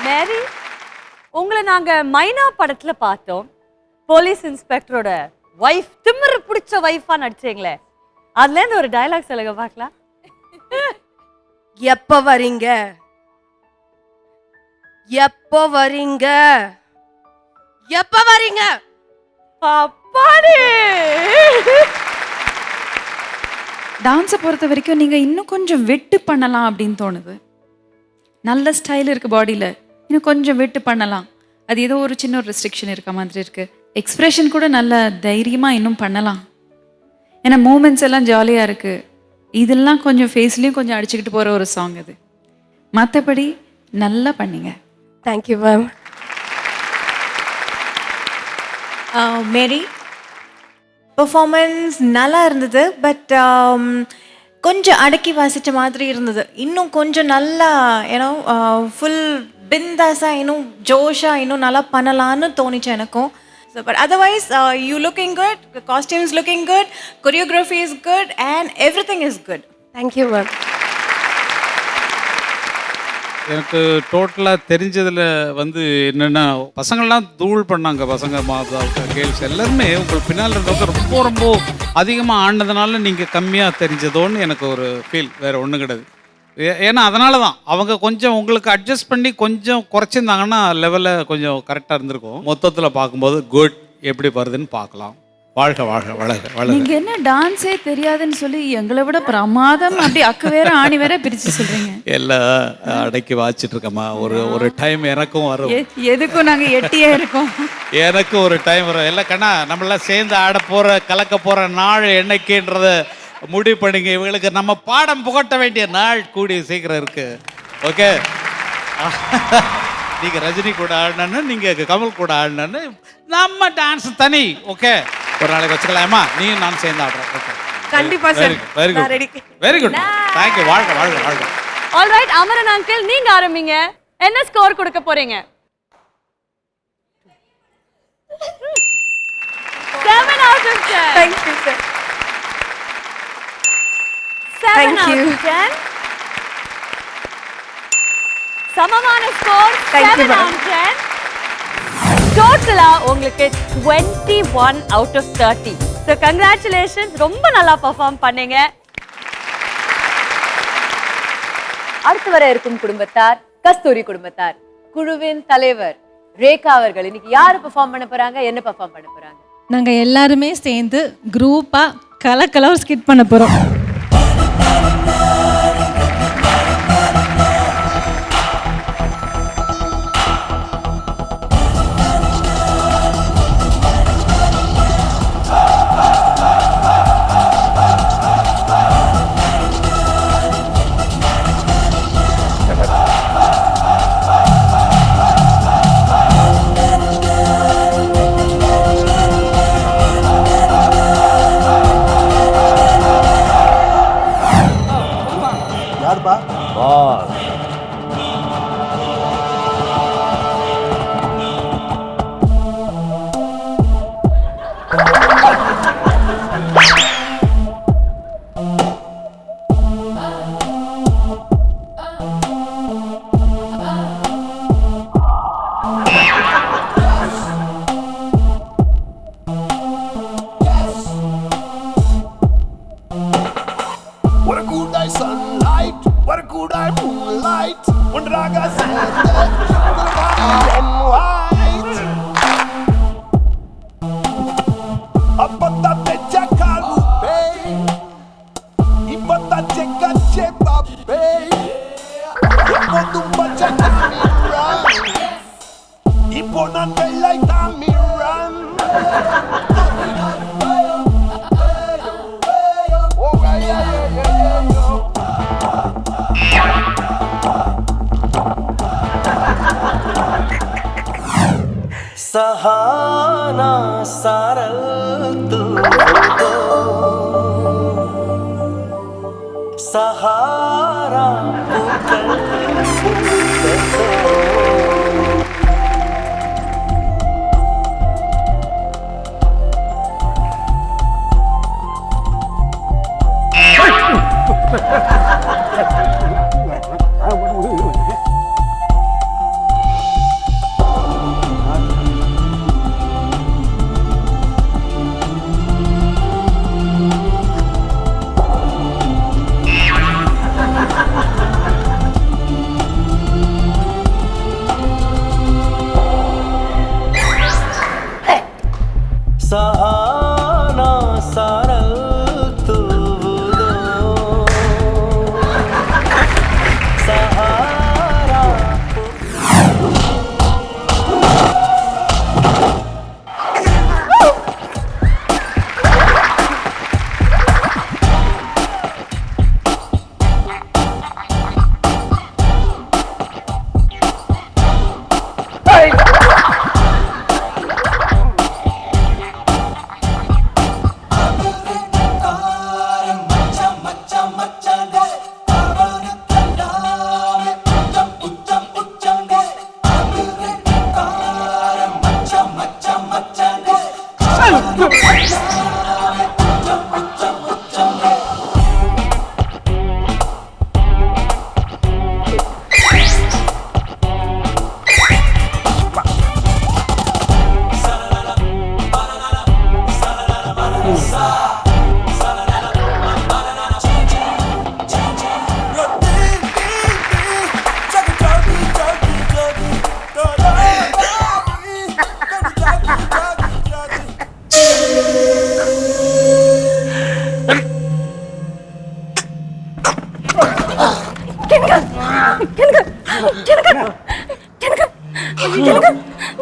C: Mary, உங்களை நாங்க மைனா படத்துல பார்த்தோம். போலீஸ் இன்ஸ்பெக்டரோட வைஃப், திமிரு பிடிச்ச வைஃபா நடிச்சீங்களே, அதுல இருந்து ஒரு டயலாக் சொல்லுங்க பார்க்கலாம்.
H: எப்ப வரீங்க? எப்ப வரீங்க? எப்ப வரீங்க?
C: அப்பாடி.
G: டான்ஸை பொறுத்த வரைக்கும் நீங்கள் இன்னும் கொஞ்சம் வெட்டு பண்ணலாம் அப்படின்னு தோணுது. நல்ல ஸ்டைல் இருக்குது பாடியில், இன்னும் கொஞ்சம் வெட்டு பண்ணலாம். அது ஏதோ ஒரு சின்ன ஒரு ரெஸ்ட்ரிக்ஷன் இருக்க மாதிரி இருக்குது. எக்ஸ்ப்ரெஷன் கூட நல்ல தைரியமாக இன்னும் பண்ணலாம். ஏன்னா மூமெண்ட்ஸ் எல்லாம் ஜாலியாக இருக்குது. இதெல்லாம் கொஞ்சம் ஃபேஸ்லேயும் கொஞ்சம் அடிச்சுக்கிட்டு போகிற ஒரு சாங் அது. மற்றபடி நல்லா பண்ணிங்க.
H: Thank you ma'am. மேரி, பெர்ஃபார்மன்ஸ் நல்லா இருந்தது. பட் கொஞ்சம் அடக்கி வாசித்த மாதிரி இருந்தது. இன்னும் கொஞ்சம் நல்லா ஏன்னோ ஃபுல் பிந்தாஸாக இன்னும் ஜோஷாக இன்னும் நல்லா பண்ணலான்னு தோணிச்சு எனக்கும். So but otherwise you looking good, costumes looking good, choreography is good and every thing is good. Thank you ma'am.
D: எனக்கு டோட்டலாக தெரிஞ்சதில் வந்து என்னென்னா பசங்கள்லாம் தூள் பண்ணாங்க. பசங்க கேர்ள்ஸ் எல்லாருமே உங்களுக்கு பின்னால் இருந்தவங்க ரொம்ப ரொம்ப அதிகமாக ஆடினதுனால நீங்கள் கம்மியாக தெரிஞ்சதோன்னு எனக்கு ஒரு ஃபீல். வேறு ஒன்றும் கிடையாது. ஏன்னா அதனால தான் அவங்க கொஞ்சம் உங்களுக்கு அட்ஜஸ்ட் பண்ணி கொஞ்சம் குறைச்சிருந்தாங்கன்னா லெவலில் கொஞ்சம் கரெக்டாக இருந்திருக்கும். மொத்தத்தில் பார்க்கும்போது குட் எப்படி வருதுன்னு பார்க்கலாம். வாழ்க வாழ்க வளக வளக.
G: நீங்க என்ன டான்ஸே தெரியாதுன்னு சொல்லி எங்களை விட பிரமாதம் அப்படி அக்கு வேற ஆணி வேற பிரிச்சு சொல்றீங்க.
D: எல்லாம் அடக்கி வாச்சிட்டு இருக்கம்மா. ஒரு டைம் எனக்கும் வரும்.
G: எதுக்கும் நாங்க எட்டியே இருக்கோம்.
D: எனக்கும் ஒரு டைம் வரும். எல்லாம் கண்ணா நம்மளாம் சேர்ந்து ஆட போகிற கலக்க போகிற நாள் என்னைக்குன்றத முடிவு பண்ணிங்க. இவங்களுக்கு நம்ம பாடம் புகட்ட வேண்டிய நாள் கூடிய சீக்கிரம் இருக்கு. ஓகே, நீங்க ரஜினி கூட ஆடினு, நீங்க கமல் கூட ஆடினு, நம்ம டான்ஸ் தனி. ஓகே, ஒரு நாளைக்கு வச்சுக்கலாமா? நீயும் நான் சேர்ந்து ஆடுறோம். ஓகே,
H: கண்டிப்பா sir.
D: Very good, very good. Thank you. வாழ்க வாழ்க வாழ்க.
C: ஆல்ரைட் அமரன் அங்கிள், நீங்க ஆரம்பிங்க. என்ன ஸ்கோர் கொடுக்க போறீங்க? 7 out of 10.
H: Thank you sir.
C: 7 out of 10. சமமான ஸ்கோர் 7 out of 10. டோட்டலா உங்களுக்கு 21 out of 30. So congratulations, ரொம்ப நல்லா பெர்ஃபார்ம் பண்ணீங்க.
B: அடுத்து வர இருக்கும் குடும்பத்தார் கஸ்தூரி குடும்பத்தார். குழுவின் தலைவர் ரேகா அவர்கள் இன்னைக்கு யாரு பெர்ஃபார்ம் பண்ண போறாங்க, என்ன பெர்ஃபார்ம் பண்ண போறாங்க?
F: நாங்க எல்லாருமே சேர்ந்து குரூப்பா கலக்கலா ஒரு ஸ்கிட் பண்ண போறோம்.
N: सहाना सारल तू सहारा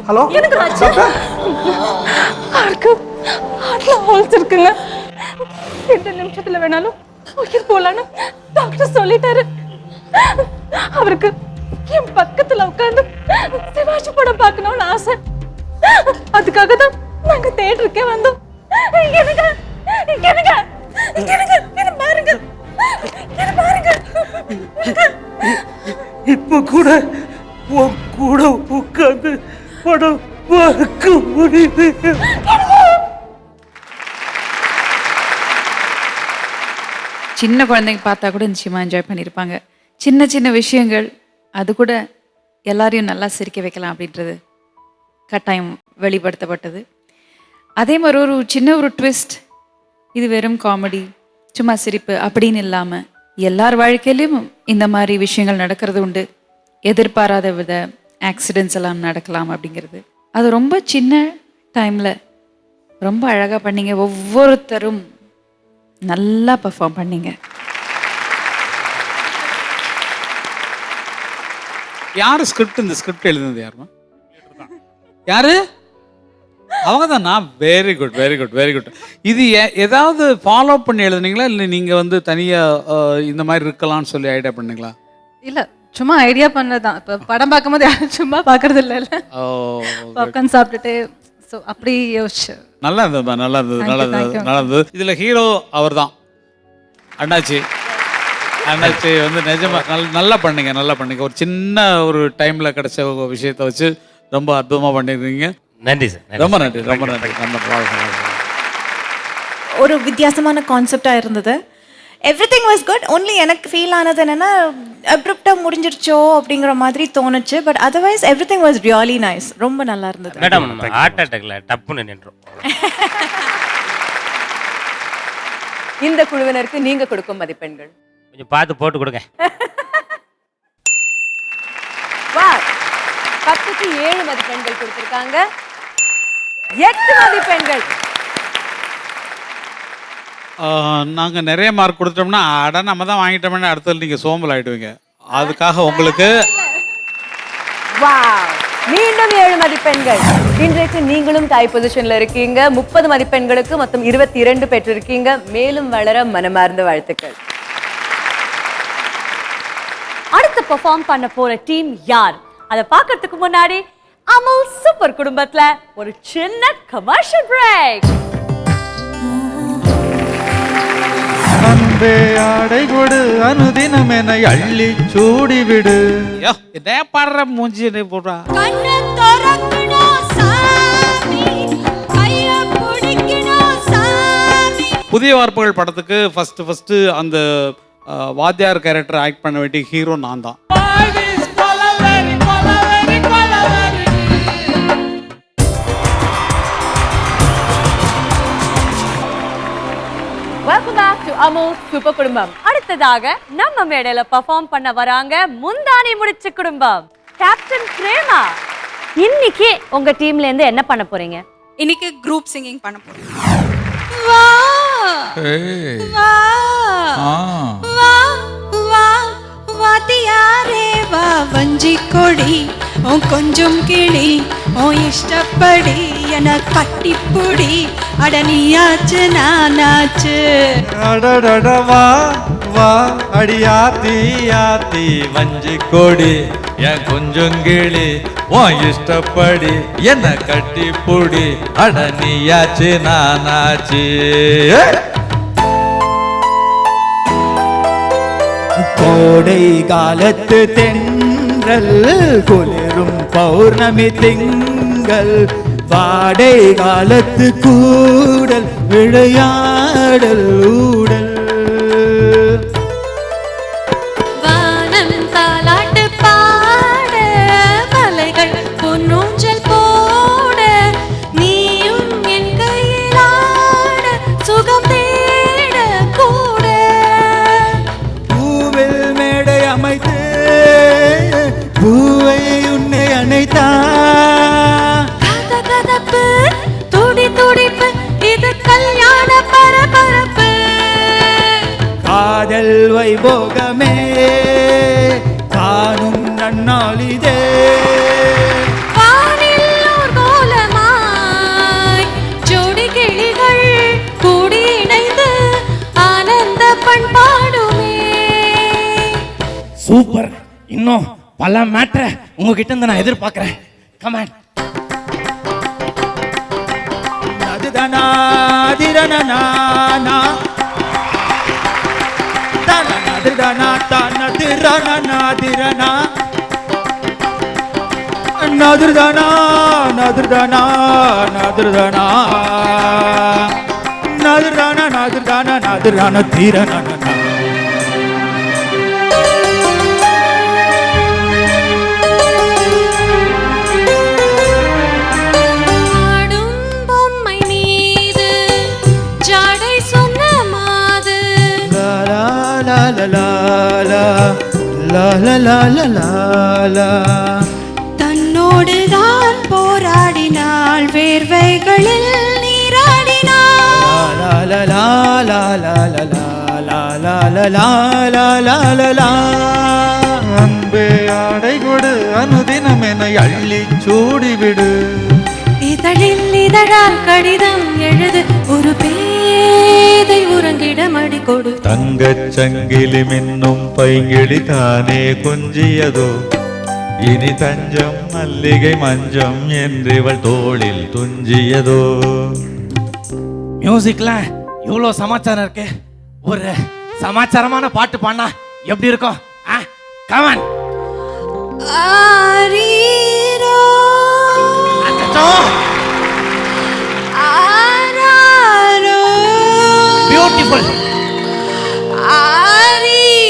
N: ஹலோ
I: இருக்குங்க 2 நிமிஷத்துல வேணாலும் உயிர் போலான்னு டாக்டர் சொல்லிட்டாரு. அவருக்கு என் பக்கத்துல உட்கார்ந்து சிவாஜி படம் பார்க்கணும்னு ஆசை. அதுக்காக தான் நாங்க தியேட்டருக்கே வந்தோம். எனக்கு பாருங்க, என்ன பாருங்க.
N: இப்ப கூட உன் கூட உட்கார்ந்து படம் பார்க்க முடியுது.
G: சின்ன குழந்தைங்க பார்த்தா கூட நிச்சயமாக என்ஜாய் பண்ணியிருப்பாங்க. சின்ன சின்ன விஷயங்கள் அது கூட எல்லாரையும் நல்லா சிரிக்க வைக்கலாம் அப்படின்றது கட்டாயம் வெளிப்படுத்தப்பட்டது. அதே மாதிரி ஒரு சின்ன ஒரு ட்விஸ்ட், இது வெறும் காமெடி சும்மா சிரிப்பு அப்படின்னு இல்லாமல் எல்லார் வாழ்க்கையிலையும் இந்த மாதிரி விஷயங்கள் நடக்கிறது உண்டு. எதிர்பாராத வித ஆக்சிடென்ட்ஸ் எல்லாம் நடக்கலாம் அப்படிங்கிறது. அது ரொம்ப சின்ன டைமில் ரொம்ப அழகாக பண்ணீங்க. ஒவ்வொருத்தரும் நல்லா பெர்ஃபார்ம் பண்ணீங்க.
D: யாரு ஸ்கிரிப்ட், இந்த ஸ்கிரிப்ட் எழுதுனது யாருமா? யாரு? அவங்க தானா? Very good very good very good. இது ஏதாவது ஃபாலோ பண்ணி எழுதுனீங்களா இல்லை நீங்கள் வந்து தனியாக இந்த மாதிரி இருக்கலாம்னு சொல்லி ஐடியா பண்ணீங்களா?
I: இல்ல, சும்மா ஐடியா பண்ணதான். இப்போ படம் பார்க்கும்போது யாரும் சும்மா பார்க்கறது இல்லைல்ல, பாப்கார்ன் சாப்பிட்டுட்டு ஸோ அப்படி யோசிச்சு.
D: நல்லா இருந்ததுமா, நல்லா இருந்தது, நல்லா இருந்தது, நல்லா இருந்தது. இதில் ஹீரோ அவர் தான், அண்ணாச்சி. அண்ணாச்சி வந்து நிஜமா நல்லா பண்ணீங்க, நல்லா பண்ணீங்க. ஒரு சின்ன ஒரு டைமில் கிடைச்ச விஷயத்தை வச்சு ரொம்ப அற்புதமாக பண்ணியிருக்கீங்க.
L: நன்றி சார்,
D: ரொம்ப நன்றி, ரொம்ப நன்றி, ரொம்ப
H: ஒரு வித்தியாசமான கான்செப்டாக இருந்தது. Everything was good. ஒன்லி எனக்கு ஃபீல் ஆனது என்னென்னா அப்ரப்டாக முடிஞ்சிருச்சோ அப்படிங்கிற மாதிரி தோணுச்சு. But otherwise everything was really nice. ரொம்ப நல்லா இருந்தது.
L: மேடம் நம்ம ஹார்ட் அட்டாக்ல டப்புன்னு நின்றோம்.
B: இந்த குழுவினருக்கு நீங்க கொடுக்கும் மதிப்பெண்கள்
L: கொஞ்சம் பார்த்து போட்டு கொடுங்க.
B: 10க்கு 7 மதிப்பெண்கள் கொடுத்திருக்காங்க. 8 மதிப்பெண்கள்.
D: நாங்கள் நிறைய மார்க் கொடுத்தோம்னா அட நம்ம தான் வாங்கிட்டோம்னா அடுத்தது நீங்கள் சோம்பல் ஆகிடுவீங்க. அதுக்காக உங்களுக்கு
B: மீண்டும் 7 மதிப்பெண்கள். இன்றைக்கு நீங்களும் டாய் பொசிஷன்ல இருக்கீங்க. 30 மதிப்பெண்களுக்கு மொத்தம் 22 பெற்றிருக்கீங்க. மேலும் வளர மனமார்ந்த வாழ்த்துக்கள்.
C: அடுத்து பெர்ஃபார்ம் பண்ண போற டீம் யார் அதை பார்க்கிறதுக்கு முன்னாடி அமுல் சூப்பர் குடும்பத்துல ஒரு சின்ன கமர்ஷியல் பிரேக்.
E: அன்பே ஆடை கொடு அனுதினம் என அள்ளி சூடி விடு.
D: என்ன பாடுற மூஞ்சி என்ன போடுறா? புதிய வார்ப்புகள் படத்துக்கு ஃபர்ஸ்ட் அந்த வாத்தியார் கேரக்டர் ஆக்ட் பண்ண வேண்டிய ஹீரோ நான் தான்.
B: Welcome back to Amul super குடும்பம்.
C: அடுத்ததாக நம்ம மேடையில பெர்ஃபார்ம் பண்ண வராங்க முந்தானி முடிச்ச குடும்பம். கேப்டன் பிரேமா, இன்னைக்கு உங்க டீம்ல இருந்து என்ன பண்ண போறீங்க?
F: இன்னைக்கு குரூப் சிங்கிங் பண்ண போறோம். வா வா வா வா வாத்தியாரே வா வஞ்சி கொடி ஓ கொஞ்சம் கிளி ஓ இஷ்டப்படி என கட்டிப்புடி அடனியாச்சு நானாச்சு.
E: அடடட வா வா அடியாத்தி யாத்தி வஞ்சி கொடி என் கொஞ்சங்கிளி உன் இஷ்டப்படி என்ன கட்டி புடி அட நீயாச்சு நானாச்சு.
N: கோடை காலத்து தென்றல் குளிரும் பௌர்ணமி திங்கள் வாடை காலத்து கூடல் விளையாடல் ஊடல்.
F: வானம் தாலாட்டு பாட மலைகள் பொன்னூஞ்சல் போட நீயும் என் கையில் ஆட சுகம் தேட கூட.
N: பூவில் மேடை அமைத்து பூவை உன்னை அணைத்தா
F: கதப்பு துடி துடிப்பு இது கல்யாண பரபரப்பு.
N: எங்கள் வைபோகமே காணும் நன்னாளிதே.
I: வானில்லோர் கோலமாய் ஜோடி கிளிகள் கூடி இணைந்து ஆனந்த பண்பாடுமே.
N: சூப்பர். இன்னும் பல மேட்ரை உங்ககிட்ட இருந்து நான் எதிர்பார்க்கிறேன். கமான். நதுதனா திரனனா நதுதனா தனதிரனனா திரனா நதுதனா நதுதனா நதுதனா நதுதனா நதுதனா நதுதனா திரனனா.
I: தன்னோடுதான் போராடினாள் வேர்வைகளில் நீராடினாள்.
E: அன்பே ஆடை கொடு அனுதினம் என்னை அள்ளி சூடிவிடு.
I: இதழில் இதழால் கடிதம் எழுது ஒரு பேதை உறங்கிட மடி கொடு.
E: தங்கச் சங்கிலி மின்னும் பைங்கிளி தானே கொஞ்சியதோ இனி தஞ்சம் மல்லிகை மஞ்சம் என்று இவள் தோளில் துஞ்சியதோ.
N: மியூசிக்ல இவ்வளோ சமாச்சாரம் இருக்கு. ஒரு சமாச்சாரமான பாட்டு பாடினா எப்படி இருக்கும்? கமான்.
I: ஆரீரோ ஆராரோ
N: பியூட்டிஃபுல்.
I: ஆரீராரோ.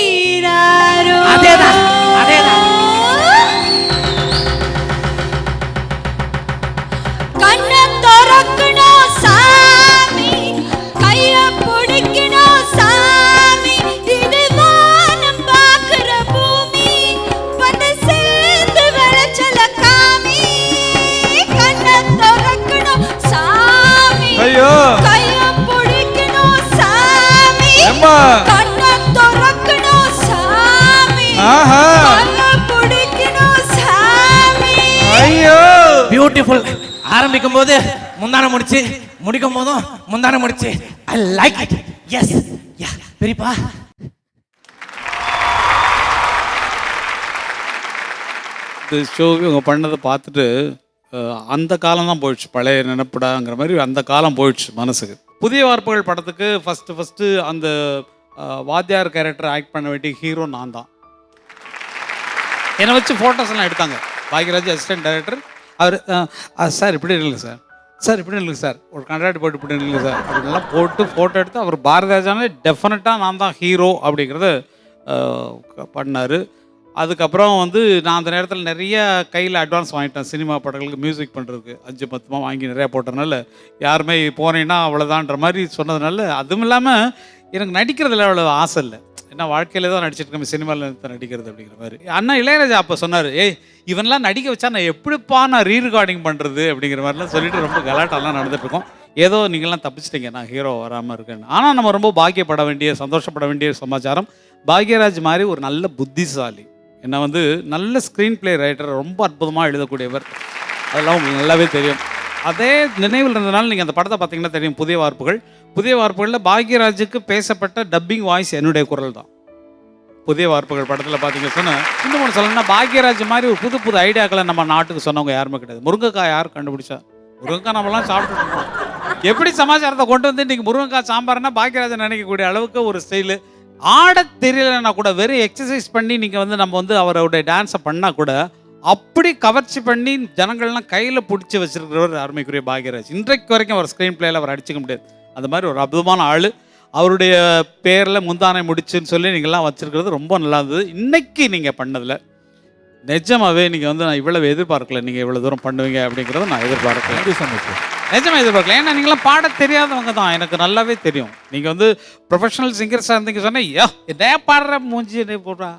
N: அதேதான் அதேதான்.
I: கண்ணை திறக்கணும் சாமி, கையை பிடிக்கணும் சாமி, இது வானம் பார்க்கிற பூமி, வந்து சேர்ந்து விளைச்சல காமி. கண்ணை திறக்கணும் சாமி,
E: ஐயோ
I: கையை பிடிக்கணும் சாமி, கண்ணை திறக்கணும் சாமி,
E: ஆஹா
I: கையை பிடிக்கணும் சாமி.
E: ஐயோ
N: பியூட்டிஃபுல். ஆரம்பிக்கும் போது முந்தான முடிச்சு, முடிக்கும் போதும் முந்தான முடிச்சு. I like it. Yes yeah பெரியப்பா.
D: இந்த ஷோவை இவங்க பண்ணதை பார்த்துட்டு அந்த காலம் தான் போயிடுச்சு. பழைய நினைப்படாங்கிற மாதிரி அந்த காலம் போயிடுச்சு மனசுக்கு. புதிய வார்ப்புகள் படத்துக்கு ஃபஸ்ட்டு அந்த வாத்தியார் கேரக்டர் ஆக்ட் பண்ண வேண்டிய ஹீரோ நான் தான். என்னை வச்சு ஃபோட்டோஸ் எல்லாம் எடுத்தாங்க. Bhagyaraj assistant director. அவர் சார் இப்படி இல்லைங்க சார், சார் இப்படி இல்லைங்க சார், ஒரு கண்டாக்ட் போட்டு இப்படி இல்லைங்க சார் அப்படின்லாம் போட்டு ஃபோட்டோ எடுத்து அவர் பாரதிராஜானே டெஃபினட்டாக நான் தான் ஹீரோ அப்படிங்கிறத பண்ணார். அதுக்கப்புறம் வந்து நான் அந்த நேரத்தில் நிறைய கையில் அட்வான்ஸ் வாங்கிட்டேன் சினிமா படங்களுக்கு மியூசிக் பண்ணுறதுக்கு. 5-10 வாங்கி நிறையா போட்டதுனால யாருமே போனேன்னா அவ்வளோதான்ற மாதிரி சொன்னதுனால, அதுவும் இல்லாமல் எனக்கு நடிக்கிறதுல அவ்வளோ ஆசை இல்லை. ஏன்னா வாழ்க்கையில் தான் நடிச்சிருக்கேன், சினிமாவில் நடிக்கிறது அப்படிங்கிற மாதிரி. அண்ணா இளையராஜா அப்போ சொன்னார், ஏய் இவன்லாம் நடிக்க வச்சா நான் எப்படிப்பா நான் ரீரெக்கார்டிங் பண்ணுறது அப்படிங்கிற மாதிரிலாம் சொல்லிட்டு ரொம்ப கலாட்டெல்லாம் நடந்துட்டுருக்கோம். ஏதோ நீங்கள்லாம் தப்பிச்சிட்டிங்க, நான் ஹீரோ வராமல் இருக்கேன்னு. ஆனால் நம்ம ரொம்ப பாக்கியப்பட வேண்டிய சந்தோஷப்பட வேண்டிய சமாச்சாரம், பாக்யராஜ் மாதிரி ஒரு நல்ல புத்திசாலி, என்ன வந்து நல்ல ஸ்க்ரீன் பிளே ரைட்டர், ரொம்ப அற்புதமாக எழுதக்கூடியவர், அதெல்லாம் உங்களுக்கு நல்லாவே தெரியும். அதே நினைவில் இருந்ததுனால நீங்கள் அந்த படத்தை பார்த்தீங்கன்னா தெரியும். புதிய வார்ப்புகளில் பாக்யராஜுக்கு பேசப்பட்ட டப்பிங் வாய்ஸ் என்னுடைய குரல் தான். புதிய வார்ப்புகள் படத்தில் பார்த்தீங்க சொன்னால் இன்னும் ஒன்று சொல்லணும்னா, பாக்யராஜ் மாதிரி ஒரு புது ஐடியாக்களை நம்ம நாட்டுக்கு சொன்னவங்க யாருமே கிடையாது. முருங்கைக்காய் யார் கண்டுபிடிச்சா? முருங்கைக்காய் நம்மளாம் சாப்பிட்டுட்டு இருக்கோம். எப்படி சமாச்சாரத்தை கொண்டு வந்து இன்றைக்கி முருங்கைக்காய் சாம்பார்னா பாக்யராஜன் நினைக்கக்கூடிய அளவுக்கு ஒரு ஸ்டைலு. ஆட தெரியலைன்னா கூட வெறும் எக்ஸசைஸ் பண்ணி நீங்கள் வந்து நம்ம வந்து அவருடைய டான்ஸை பண்ணால் கூட அப்படி கவர்ச்சி பண்ணி ஜனங்கள்லாம் கையில் பிடிச்சி வச்சிருக்கிறவர் அருமைக்குரிய பாக்யராஜ். இன்றைக்கு வரைக்கும் அவர் ஸ்க்ரீன் பிளேயில் அவர் அடிச்சிக்க முடியாது. அந்த மாதிரி ஒரு அற்புதமான ஆள். அவருடைய பேரில் முந்தானை முடிச்சுன்னு சொல்லி நீங்கள்லாம் வச்சுருக்கிறது ரொம்ப நல்லா இருந்தது. இன்றைக்கி நீங்கள் பண்ணதில் நிஜமாகவே நீங்கள் வந்து நான் இவ்வளவு எதிர்பார்க்கல, நீங்கள் இவ்வளோ தூரம் பண்ணுவீங்க அப்படிங்கிறத நான் எதிர்பார்க்கல. நிஜமாக எதிர்பார்க்கல. ஏன்னா நீங்களாம் பாட தெரியாதவங்க தான், எனக்கு நல்லாவே தெரியும். நீங்கள் வந்து ப்ரொஃபஷனல் சிங்கர்ஸாக இருந்தீங்க சொன்னால், என்ன பாடுற மூஞ்சி போடுறா,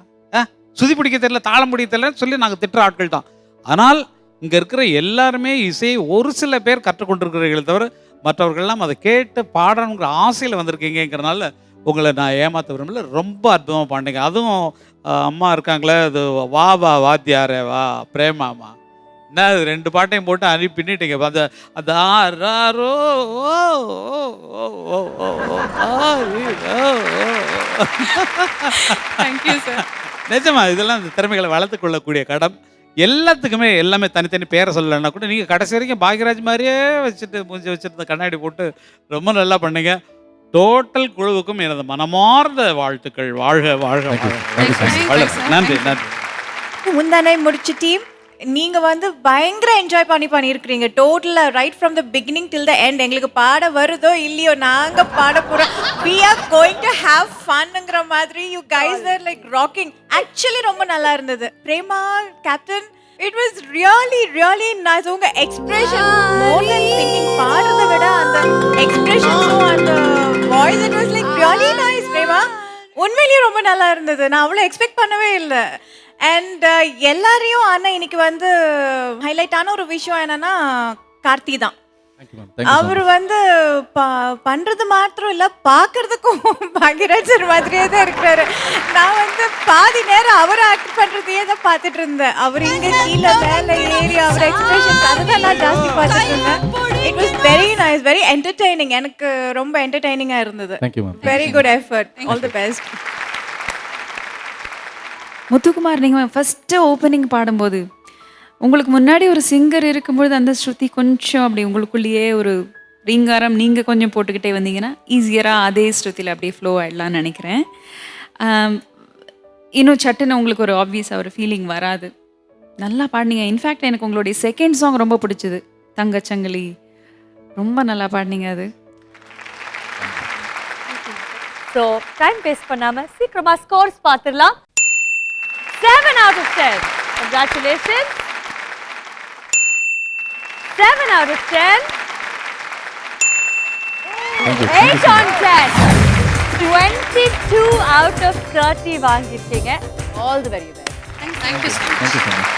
D: சுதி பிடிக்க தெரியல, தாளம் பிடிக்க தெரியலன்னு சொல்லி நாங்கள் திட்டுற ஆட்கள் தான். ஆனால் இங்கே இருக்கிற எல்லாருமே இசையை ஒரு சில பேர் கற்றுக்கொண்டிருக்கிறீர்களே தவிர மற்றவர்கள்லாம் அதை கேட்டு பாடணுங்கிற ஆசையில் வந்திருக்கீங்கிறனால உங்களை நான் ஏமாற்ற விரும்பல. ரொம்ப அற்புதமாக பாண்டிங்க. அதுவும் அம்மா இருக்காங்களே, அது வா வா வாத்தியாரே வா பிரேமாமா, என்ன அது 2 பாட்டையும் போட்டு அனுப்பி பின்னிட்டீங்க. அந்த அந்த ஆரோ
G: தேங்க்யூ சார்.
D: நிஜமா இதெல்லாம் இந்த திறமைகளை வளர்த்து கொள்ளக்கூடிய கடம். எல்லாத்துக்குமே எல்லாமே தனித்தனி பேரை சொல்லலைன்னா கூட நீங்கள் கடைசி வரைக்கும் பாக்யராஜ் மாதிரியே வச்சுட்டு மூஞ்சி வச்சுட்டு கண்ணாடி போட்டு ரொம்ப நல்லா பண்ணீங்க. டோட்டல் குழுவுக்கும் எனது மனமார்ந்த வாழ்த்துக்கள். வாழ்க வாழ்க வாழ்க. நன்றி நன்றி.
H: முந்தானை முடிச்ச டீம் நீங்க வந்து பயங்கர என்ஜாய் பண்ணியிருக்கிறீங்க. டோட்டலா right from the beginning till the end. எங்களுக்கு பாட வருதோ இல்லையோ நாங்க பாட போறோம். we are going to have funங்கிற மாதிரி you guys are like rocking. actually ரொம்ப நல்லா இருந்தது. Prema captain, it was really nice. உங்க எக்ஸ்பிரஷன் more than singing, பாடுறதை விட அந்த எக்ஸ்பிரஷன்ஸும் அந்த voice, it was like really nice. Prema உண்மையிலேயே ரொம்ப நல்லா இருந்தது. நான் அவ்வளோ எக்ஸ்பெக்ட் பண்ணவே இல்லை. அண்ட் எல்லாரையும் ஆனால் இன்னைக்கு வந்து ஹைலைட்டான ஒரு விஷயம் என்னன்னா கார்த்தி தான். அவர் வந்து பண்றது மாத்திரம் இல்லை, பார்க்கறதுக்கும் பாக்யராஜர் மாதிரியே தான் இருக்கிறாரு. நான் வந்து பாதி நேரம் அவரை ஆக்ட் பண்றதையே தான் பார்த்துட்டு இருந்தேன். அவர் இங்க கீழே மேலே ஏறி அவர் எக்ஸ்பிரஷன் அதுதான் நான் ஜாஸ்தி பார்த்துட்டு இருந்தேன். It was very nice, very entertaining. எனக்கு ரொம்ப என்டர்டெய்னிங்காக இருந்தது. Very good effort. All the best.
G: Muthukumar, நீங்கள் ஃபஸ்ட்டு ஓப்பனிங் பாடும்போது உங்களுக்கு முன்னாடி ஒரு சிங்கர் இருக்கும்பொழுது அந்த ஸ்ருதி கொஞ்சம் அப்படி உங்களுக்குள்ளேயே ஒரு ரீங்காரம் நீங்கள் கொஞ்சம் போட்டுக்கிட்டே வந்தீங்கன்னா ஈஸியராக அதே ஸ்ருதியில் அப்படியே ஃப்ளோ ஆகிடலான்னு நினைக்கிறேன். இன்னும் சட்டுன்னு உங்களுக்கு ஒரு ஆப்வியஸாக ஒரு ஃபீலிங் வராது. நல்லா பாடினீங்க. இன்ஃபேக்ட் எனக்கு உங்களுடைய செகண்ட் சாங் ரொம்ப பிடிச்சது, தங்கச்சங்கிலி. ரொம்ப நல்லா பாடினீங்க. அது
C: ஸோ டைம் வேஸ்ட் பண்ணாமல் சீக்கிரமாக ஸ்கோர்ஸ் பார்த்துடலாம். 7 out of 10. Congratulations. 7 out of 10. 8 on 10. 22 out of 30 வாங்கிட்டீங்க.
B: All the very best.
G: Thank you so much.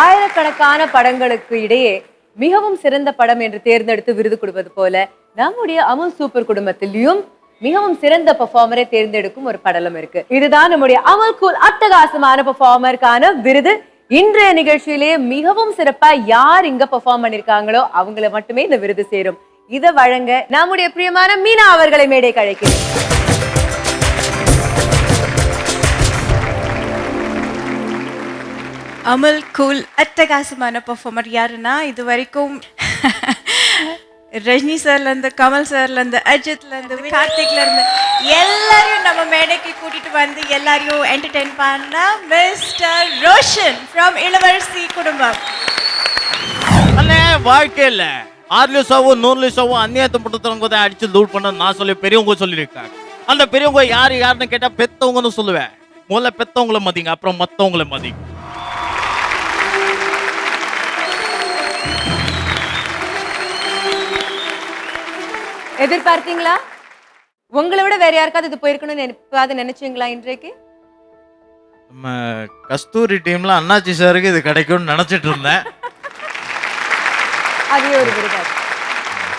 B: ஆயிரக்கணக்கான படங்களுக்கு இடையே மிகவும் சிறந்த படம் என்று தேர்ந்தெடுத்து விருது கொடுப்பது போல நம்முடைய அமுல் சூப்பர் குடும்பத்திலும் மிகவும் சிறந்த பெர்ஃபார்மரை தேர்ந்தெடுக்கும் ஒரு படலம் இருக்கு. இதுதான் நம்முடைய அமுல் கூல் அட்டகாசமான பெர்ஃபார்மருக்கான விருது. இன்றைய நிகழ்ச்சியிலேயே மிகவும் சிறப்பா யார் இங்க பெர்ஃபார்ம் பண்ணிருக்காங்களோ அவங்களை மட்டுமே இந்த விருது சேரும். இதை வழங்க நம்முடைய பிரியமான மீனா அவர்களை மேடைக்கு அழைக்கிறேன்.
H: அமுல் கூல் அட்டகாசமான பெர்ஃபார்மர் யாருன்னா, இது வரைக்கும் ரஜினி சார்லேருந்து, கமல் சார்லேருந்து, அஜித்லேருந்து, கார்த்திக்லேருந்து எல்லாரையும் நம்ம மேடைக்கு கூட்டிட்டு வந்து எல்லாரையும் என்டர்டெயின் பண்ண மிஸ்டர் ரோஷன் ஃப்ரம் இளவரசி குடும்பம்.
A: அண்ணே வாழ்க்கையில் 6 லட்சம் 100 லட்சம் அந்நியத்தை மட்டும் தான் அடிச்சு லூட் பண்ண நான் சொல்லி பெரியவங்க சொல்லியிருக்காங்க. அந்த பெரியவங்க யாருன்னு கேட்டால் பெத்தவங்கன்னு சொல்லுவேன். முதல்ல பெத்தவங்கள மதிங்க, அப்புறம் மற்றவங்கள மதிங்க.
B: எதிர்பார்த்தீங்களா? உங்களை விட வேற யாருக்காவது இது போயிருக்கணும்னு நினைச்சீங்களா? இன்றைக்கு
A: நம்ம கஸ்தூரி டீம்ல அண்ணாச்சி சாருக்கு இது கிடைக்கும்னு நினைச்சிட்டு இருந்தேன்.
B: அதே ஒரு விருது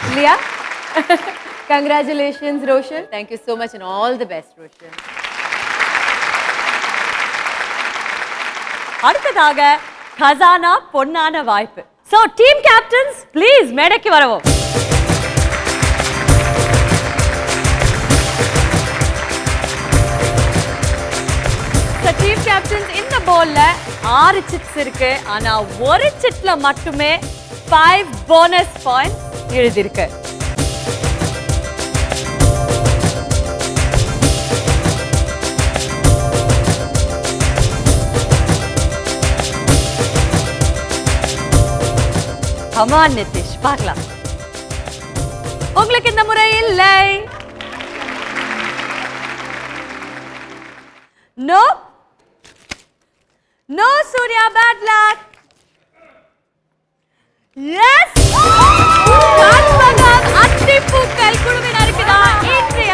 B: இல்லையா? Congratulations Roshan. Thank you so much and all the best Roshan.
C: அடுத்ததாக கசானா பொன்னான வாய்ப்பு. So team captains please மேடைக்கு வரவும். டீம் கேப்டன்ஸ் இந்த போல்ல 6 சிட்ஸ் இருக்கு. ஆனா ஒரு சிட்ல மட்டுமே 5 போனஸ் பாயிண்ட்ஸ் எழுதிருக்கு. கமான் நிதிஷ், பார்க்கலாம். உங்களுக்கு இந்த முறை இல்லை. No. No, Surya, bad luck. Yes. காண்பகம் Athipookal குழுவினருக்கு தான் இன்றைய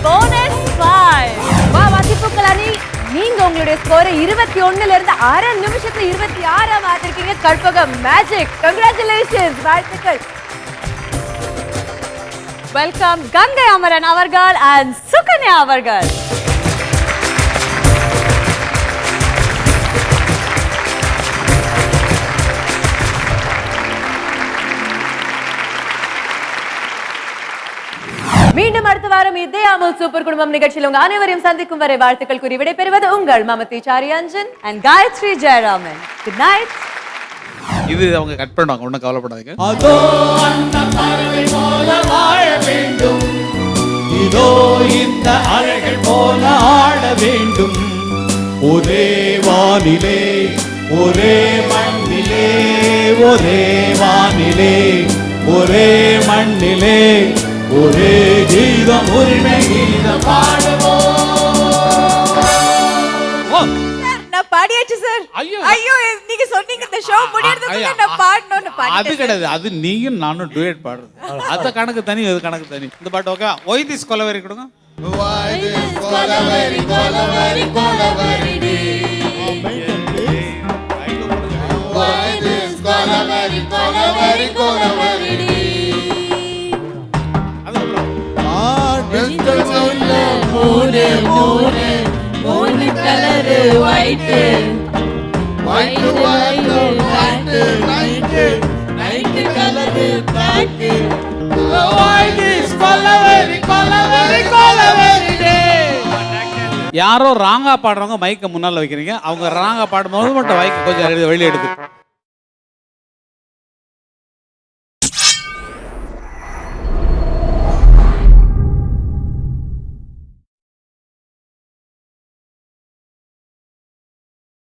C: போனஸ் 5.
B: அத்திப்பூக்கள் அணி, நீங்க உங்களுடைய ஸ்கோரை 21ல இருந்து 1/2 நிமிஷத்துல 26 மாத்திருக்கீங்க. கற்பகம் மேஜிக், கங்க்ராச்சுலேஷன்ஸ், வாழ்த்துக்கள்.
C: வெல்கம் கங்கை அமரன் அவர்கள் அண்ட் சுகன்யா அவர்கள்.
B: மீண்டும் அடுத்த வாரம் இதே அமுல் சூப்பர் குடும்பம் நிகழ்ச்சியில் உங்க அனைவரையும் சந்திக்கும் வரை வாழ்த்துக்கள் கூறி விடைபெறுவது உங்கள் மமதி சாரியாஞ்சன்
C: and Gayathri Jayaraman. Good night.
D: இது அவங்க கட் பண்ணுவாங்க, ஒன்றும் கவலைப்படாதீங்க.
E: அதோ அந்த பறவை போல வாழ வேண்டும், இதோ இந்த அலைகள் போல ஆட வேண்டும். ஒரே வானிலே ஒரே மண்ணிலே, ஒரே வானிலே ஒரே மண்ணிலே, ஒரே கீதம் உரிமை கீதம் பாடுவோம்.
H: நான் பாடியாச்சு சார்.
D: ஐயோ.
H: ஐயோ நீங்க சொன்னீங்க இந்த ஷோ முடியறதுக்குள்ள நான் பாடணும்னு
D: அது
H: பாடிட்டேன்.
D: கிடையாது, அது நீயும் நானும் டுயட் பாடுறது. அது கணக்கு தனி, அது கணக்கு தனி. இந்த பாட்டு ஓகே. ஒய் திஸ் கொலவெறி கொடுங்க. யாரோ ராங்கா பாடுறவங்க மைக்க முன்னால வைக்கிறீங்க, அவங்க ராங்கா பாடும்போது மட்டும் மைக்க கொஞ்சம் வெளியே எடுத்து